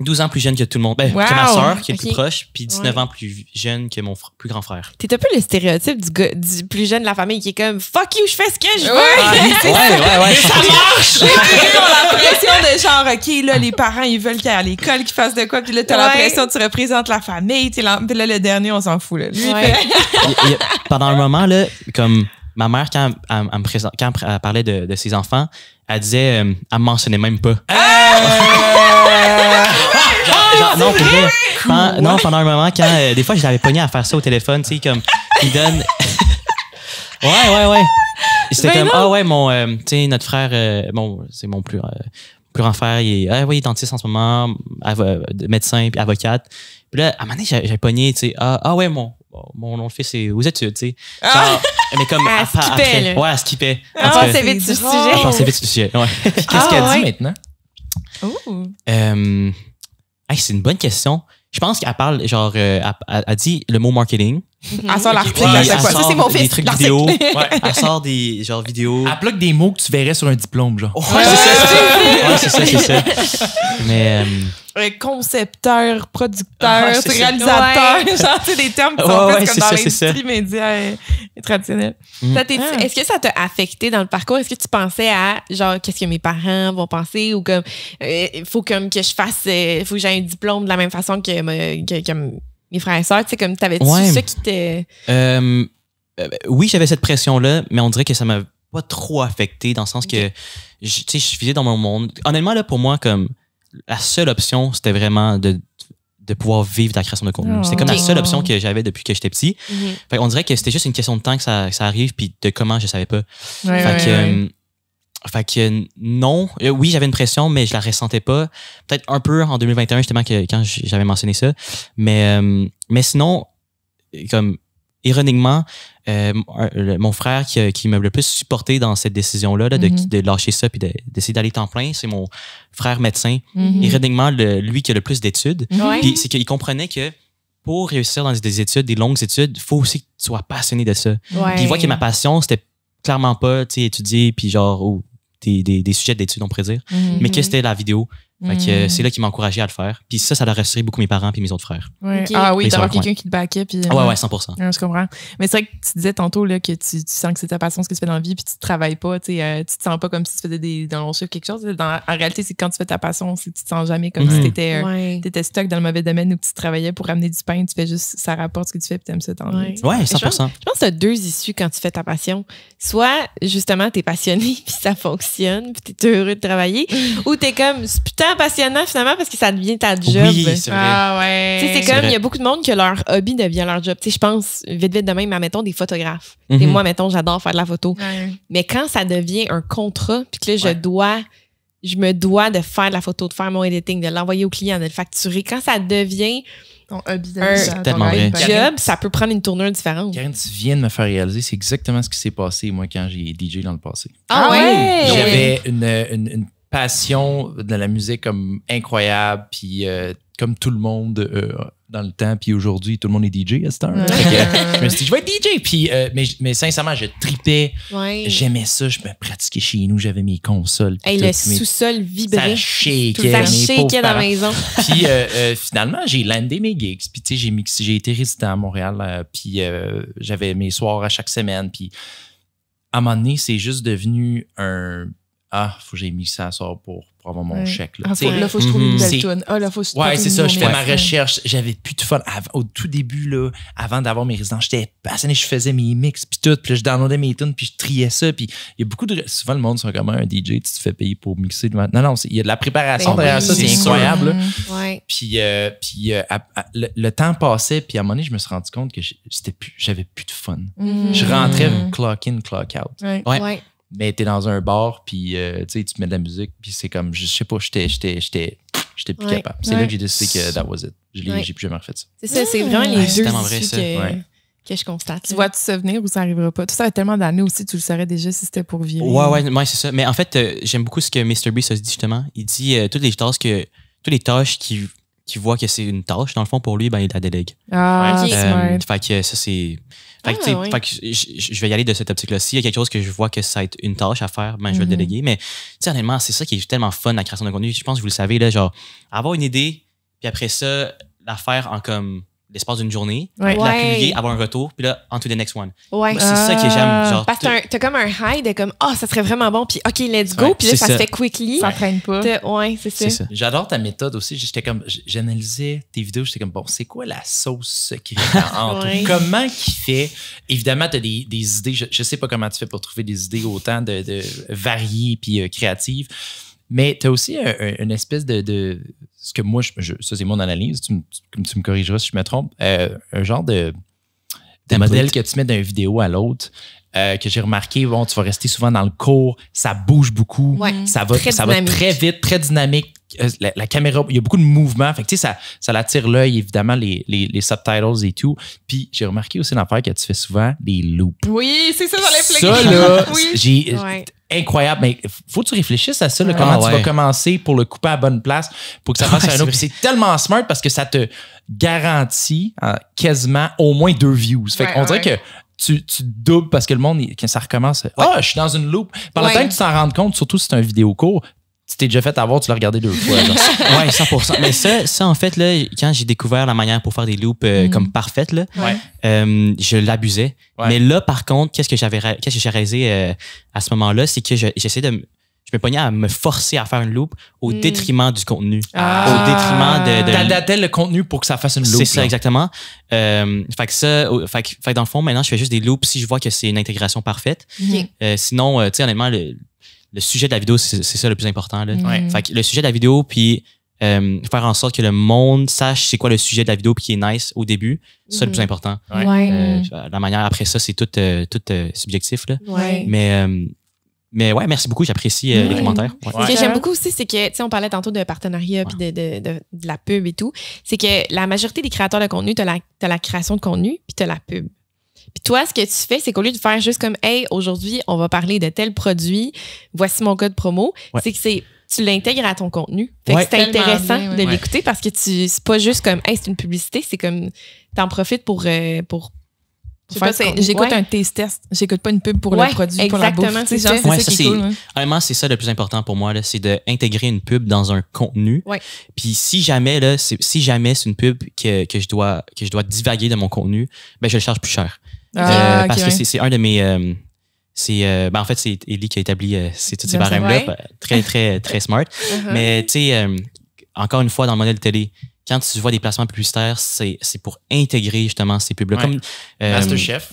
12 ans plus jeune que tout le monde. Que ma sœur, qui est le plus proche, puis 19 ans plus jeune que mon plus grand frère. T'es un peu le stéréotype du plus jeune de la famille qui est comme fuck you, je fais ce que je veux. Ouais, ça marche. On a l'impression de genre, OK, là, les parents, ils veulent qu'il y ait à l'école qu'ils fassent de quoi, puis là, t'as l'impression que tu représentes la famille. Puis là, le dernier, on s'en fout. Là. Lui, pendant un moment, là, comme ma mère, quand elle parlait de ses enfants, elle disait, elle me mentionnait même pas. Non, pour vrai. Non, pendant un moment, quand des fois, je l'avais pogné à faire ça au téléphone, tu sais, comme, il donne. Ouais. C'était comme, tu sais, notre frère, c'est mon plus grand frère, il est dentiste en ce moment, médecin, puis avocate. Puis là, à un moment donné, j'avais pogné, tu sais, mon nom de fils, c'est aux études, tu sais. Genre, mais comme après. Ouais, elle skippait. Elle passait vite sur le sujet. Elle passait vite sur le sujet, ouais. Qu'est-ce qu'elle dit maintenant? C'est une bonne question. Je pense qu'elle parle, genre, elle dit le mot marketing. Elle sort l'article à chaque fois. Ça, c'est mon fils. Des trucs vidéo. Elle sort des genre vidéos. Elle bloque des mots que tu verrais sur un diplôme, genre. C'est ça. Mais. Concepteur, producteur, réalisateur. Genre, tu sais, des termes qui sont plus comme dans l'industrie média traditionnelle. Est-ce que ça t'a affecté dans le parcours? Est-ce que tu pensais à, genre, qu'est-ce que mes parents vont penser ou comme, il faut comme que je fasse, faut que j'ai un diplôme de la même façon que mes frères et sœurs, tu sais, comme t'avais-tu ça qui t'est... Oui, j'avais cette pression-là, mais on dirait que ça m'a pas trop affecté dans le sens que, tu sais, je vivais dans mon monde. Honnêtement, là, pour moi, comme, la seule option, c'était vraiment de pouvoir vivre de la création de contenu. C'était comme la seule option que j'avais depuis que j'étais petit. Fait qu'on dirait que c'était juste une question de temps que ça arrive, puis de comment, je savais pas. Fait que non, oui, j'avais une pression, mais je la ressentais pas. Peut-être un peu en 2021, justement, quand j'avais mentionné ça. Mais sinon, comme ironiquement, mon frère qui m'a le plus supporté dans cette décision-là, de lâcher ça puis d'essayer d'aller temps plein, c'est mon frère médecin. Ironiquement, lui qui a le plus d'études. Puis c'est qu'il comprenait que pour réussir dans des études, des longues études, il faut aussi que tu sois passionné de ça. Puis il voit que ma passion, c'était clairement pas étudier puis genre ou des sujets d'études, on pourrait dire, mais que c'était la vidéo. Fait que c'est là qui m'a encouragé à le faire. Puis ça l'a rassuré beaucoup mes parents puis mes autres frères. Ah oui, d'avoir quelqu'un qui te backait. Puis, ouais, 100%. Je comprends. Mais c'est vrai que tu disais tantôt là, que tu sens que c'est ta passion, ce que tu fais dans la vie, puis tu travailles pas. Tu te sens pas comme si tu faisais dans le quelque chose. En réalité, c'est quand tu fais ta passion, tu te sens jamais comme si t'étais stuck dans le mauvais domaine ou que tu travaillais pour ramener du pain. Tu fais juste, ça rapporte ce que tu fais, puis t'aimes ça. Ouais, 100%. Je pense que tu as 2 issues quand tu fais ta passion. Soit, justement, t'es passionné, puis ça fonctionne, puis t'es heureux de travailler, ou t'es comme, c'est putain passionnant, finalement, parce que ça devient ta job. Oui, c'est vrai. Ah ouais. C'est comme, il y a beaucoup de monde que leur hobby devient leur job. Je pense, vite de même, mettons, des photographes. Moi, mettons, j'adore faire de la photo. Mais quand ça devient un contrat, puis que là, je dois je me dois de faire de la photo, de faire mon editing, de l'envoyer au client, de le facturer. Quand ça devient ton hobby, un job, ça peut prendre une tournure différente. Karine, tu viens de me faire réaliser, c'est exactement ce qui s'est passé, moi, quand j'ai DJ dans le passé. Ah ouais? J'avais une passion de la musique comme incroyable, puis comme tout le monde dans le temps, puis aujourd'hui, tout le monde est DJ à cette heure. Je me suis dit, je vais être DJ. Puis, mais sincèrement, je tripais. Ouais. J'aimais ça. Je me pratiquais chez nous. J'avais mes consoles. Hey, le sous-sol vibrait. Ça shakeait. Ça shakeait dans la maison. Puis finalement, j'ai landé mes gigs. Puis tu sais, j'ai été résident à Montréal. Puis j'avais mes soirs à chaque semaine. Puis à un moment donné, c'est juste devenu un... faut que j'ai mis ça à sort pour avoir mon chèque. Là, là, faut que je trouve une nouvelle tune. Là, faut que je trouve c'est ça. Je fais ma recherche. J'avais plus de fun. Au tout début, là, avant d'avoir mes résidents, j'étais passionné. Je faisais mes mix, puis tout. Puis je downloadais mes tunes, puis je triais ça. Puis il y a beaucoup de... Souvent, le monde sont comme un DJ, tu te fais payer pour mixer. Non, il y a de la préparation derrière ça. C'est incroyable. Ouais. Puis le temps passait, puis à un moment donné, je me suis rendu compte que j'avais plus de fun. Je rentrais clock in, clock out. Ouais. Mais t'es dans un bar, puis tu mets de la musique, puis c'est comme, je sais pas, j'étais plus capable. C'est là que j'ai décidé que that was it. J'ai plus jamais refait ça. C'est ça, c'est vraiment les deux vrai, ça. que je constate. Tu vois-tu ça venir ou ça arrivera pas? Tout ça fait tellement d'années aussi, tu le saurais déjà si c'était pour virer. Ouais, c'est ça. Mais en fait, j'aime beaucoup ce que Mr. Beast a dit justement. Il dit toutes les tâches qu'il voit que c'est une tâche, dans le fond, pour lui, ben, il la délègue. Smart. Fait que ça, c'est... Fait que je vais y aller de cette optique-là. S'il y a quelque chose que je vois que ça va être une tâche à faire, ben, je vais le déléguer. Mais, honnêtement, c'est ça qui est tellement fun, la création de contenu. Je pense que vous le savez, là, genre, avoir une idée, puis après ça, la faire en comme l'espace d'une journée, la publier, avoir un retour, puis là, on to the next one. Ouais. Moi, c'est ça que j'aime. Genre, parce que t'as comme un high de comme, ça serait vraiment bon, puis OK, let's go, puis là, ça se fait quickly. Ça traîne pas. Ouais, c'est ça. J'adore ta méthode aussi. J'étais comme, j'analysais tes vidéos, j'étais comme, bon, c'est quoi la sauce secrète en tout? Comment qu'il fait? Évidemment, t'as des idées. Je sais pas comment tu fais pour trouver des idées autant de variées puis créatives. Mais tu as aussi une espèce de ce que moi, ça c'est mon analyse, tu me corrigeras si je me trompe, un genre de modèle que tu mets d'une vidéo à l'autre, que j'ai remarqué, bon, tu vas rester souvent dans le cours, ça bouge beaucoup, ça va très vite, très dynamique. La caméra, il y a beaucoup de mouvements. Fait que, tu sais, ça l'attire l'œil, évidemment, les subtitles et tout. Puis, j'ai remarqué aussi une affaire que tu fais souvent, des loops. Oui, c'est ça dans les Ça, là, incroyable. Mais faut que tu réfléchisses à ça, là, comment tu vas commencer pour le couper à la bonne place pour que ça fasse un loop. C'est tellement smart parce que ça te garantit quasiment au moins 2 views. Fait qu'on dirait que tu doubles parce que le monde, quand ça recommence, je suis dans une loop. Par le temps que tu t'en rendes compte, surtout si c'est un vidéo court, tu t'es déjà fait avoir, tu l'as regardé 2 fois. Oui, 100%. Mais ça, en fait, là, quand j'ai découvert la manière pour faire des loops comme parfaites, là, je l'abusais. Ouais. Mais là, par contre, qu'est-ce que j'ai réalisé à ce moment-là, c'est que je me pognais à me forcer à faire une loop au détriment du contenu. Au détriment de t'adaptais le contenu pour que ça fasse une loop. C'est ça, exactement. Fait que dans le fond, maintenant, je fais juste des loops si je vois que c'est une intégration parfaite. Sinon, tu sais, honnêtement, le sujet de la vidéo, c'est ça le plus important. Là. Fait que le sujet de la vidéo, puis faire en sorte que le monde sache c'est quoi le sujet de la vidéo puis qui est nice au début, c'est ça le plus important. La manière après ça, c'est tout subjectif. Là. Mais ouais, merci beaucoup, j'apprécie les commentaires. Ce que j'aime beaucoup aussi, c'est que, tu sais, on parlait tantôt de partenariat puis de la pub et tout. C'est que la majorité des créateurs de contenu, t'as la création de contenu puis t'as la pub. Puis toi, ce que tu fais, c'est qu'au lieu de faire juste comme, hey, aujourd'hui, on va parler de tel produit, voici mon code promo, c'est que tu l'intègres à ton contenu. Fait que c'est intéressant de l'écouter parce que c'est pas juste comme, hey, c'est une publicité, c'est comme, t'en profites pour j'écoute un taste test, j'écoute pas une pub pour le produit, pour la bouffe. C'est ça qui est cool. Honnêtement, c'est ça le plus important pour moi, là, c'est d'intégrer une pub dans un contenu. Puis si jamais c'est une pub que je dois divaguer de mon contenu, ben je le charge plus cher. Parce que c'est un de mes en fait, c'est Ellie qui a établi tous ces barèmes-là. Très, très, très smart. Mais tu sais, encore une fois, dans le modèle télé, quand tu vois des placements publicitaires, c'est pour intégrer justement ces pubs-là. Ouais. Comme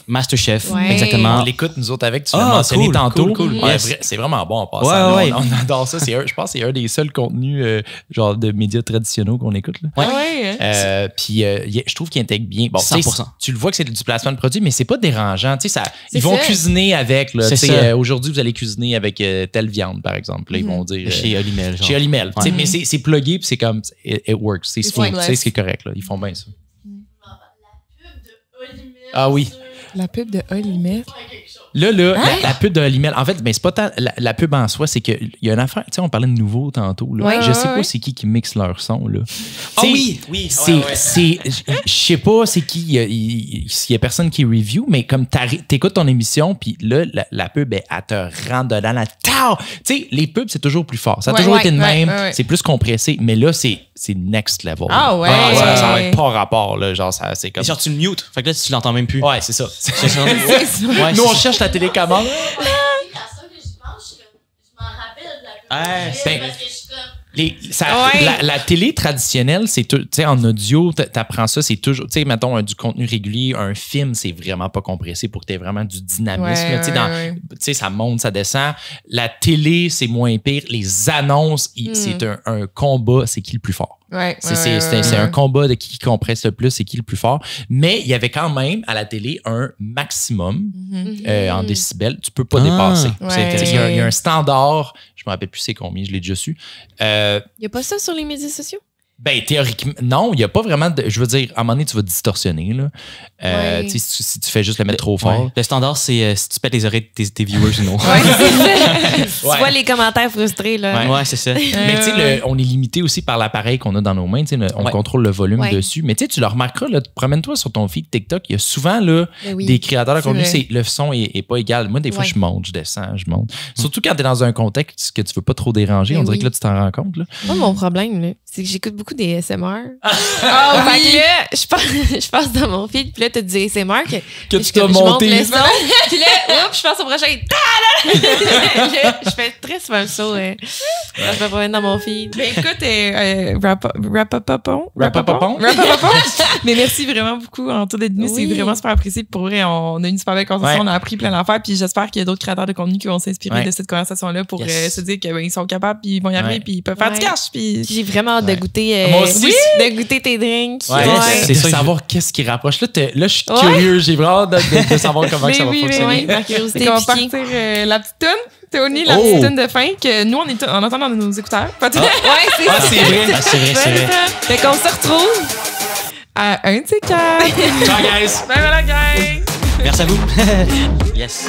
Masterchef, Ouais. exactement. On l'écoute, nous autres, avec. Tu l'as mentionné tantôt. Cool. Ouais, Yes. c'est vraiment bon en passant. Ouais. On adore ça. Je pense que c'est un des seuls contenus genre de médias traditionnels qu'on écoute. Là. Ouais. Puis je trouve qu'il intègre bien. Bon, 100%. tu le vois que c'est du placement de produit, mais c'est pas dérangeant. Ça, C'est ils vont ça. cuisiner avec. Là, C'est ça. aujourd'hui, vous allez cuisiner avec telle viande, par exemple. Là, ils vont dire. Chez Olimel. Chez Olimel. Ouais. Mais c'est plugué, puis c'est comme. It works. C'est smooth. seamless. Tu sais ce qui est correct. Là. Ils font bien ça. La pub de Olimel. Ah oui. La pub de Olimel. Quelque chose. Là, la pub de l'email, en fait, ben, c'est pas tant la pub en soi, c'est qu'il y a une affaire. Tu sais, on parlait de nouveau tantôt. Là. Ouais, je sais pas ouais. c'est qui mixe leur son. Là. Ah Tu sais, oui. Je sais pas c'est qui. S'il y a personne qui review, mais comme t'écoutes ton émission, puis là, la pub, elle te rentre dedans la tard. Tu sais, les pubs, c'est toujours plus fort. Ça a toujours été de même. ouais. C'est plus compressé, mais là, c'est next level. Ah ouais. Ça va être pas rapport. Là, genre, c'est comme. Et genre, tu le mutes. Fait que là, tu l'entends même plus. Ouais, c'est ça. Ouais, Nous, on cherche la télécommande. À ça que j'y pense, je m'en rappelle de la pub. Ouais, de Olimel, ben, parce que je suis comme. La télé traditionnelle, c'est tu sais, en audio, t'apprends ça, c'est toujours, tu sais, mettons, du contenu régulier, un film, c'est vraiment pas compressé pour que t'aies vraiment du dynamisme. Tu sais, ça monte, ça descend. La télé, c'est moins pire. Les annonces, c'est un combat, c'est qui le plus fort. C'est un combat de qui compresse le plus et qui le plus fort. Mais il y avait quand même à la télé un maximum en décibels. Tu peux pas dépasser. Il y a un standard. Je me rappelle plus c'est combien, je l'ai déjà su. Il n'y a pas ça sur les médias sociaux? Ben, théoriquement, non, il n'y a pas vraiment de. Je veux dire, à un moment donné, tu vas distorsionner. Là. Tu sais, si tu fais juste le mettre trop fort. Ouais. Le standard, c'est si tu pètes les oreilles de tes viewers ou non. Tu vois les commentaires frustrés, là. Ouais, c'est ça. Mais tu sais, on est limité aussi par l'appareil qu'on a dans nos mains. On contrôle le volume dessus. Mais tu sais, tu le remarqueras, là, promène-toi sur ton feed TikTok. Il y a souvent là, des créateurs de contenu, le son est pas égal. Moi, des fois, je monte, je descends, je monte. Surtout quand tu es dans un contexte que tu veux pas trop déranger. On dirait que là, tu t'en rends compte. Là. Moi, mon problème, là, c'est que j'écoute beaucoup des ASMR. Fait que là, je passe dans mon feed, puis là, t'as du ASMR que tu t'as monté. Je monte le son, puis là, oups, je passe au prochain. Je fais très souvent ça. Quand je me promène dans mon feed. Ben écoute, Rapapapon. Mais merci vraiment beaucoup, Antoine, d'être venu. C'est vraiment super apprécié. Pour vrai, on a une super belle conversation. On a appris plein d'affaires. Puis j'espère qu'il y a d'autres créateurs de contenu qui vont s'inspirer de cette conversation-là pour se dire qu'ils sont capables, puis ils vont y arriver, puis ils peuvent faire du cash. Puis j'ai vraiment hâte de goûter. Moi aussi. De goûter tes drinks. C'est de savoir qu'est-ce qui rapproche. Là, je suis curieux. J'ai vraiment hâte de savoir comment ça va fonctionner. Ma curiosité. On va partir la petite toune. Tony, la petite toune de fin que nous, on entend dans nos écouteurs. Ouais, c'est ça. C'est vrai. C'est vrai. Fait qu'on se retrouve à un de ces quatre. Ciao, guys. Bye, voilà, gang. Merci à vous. Yes.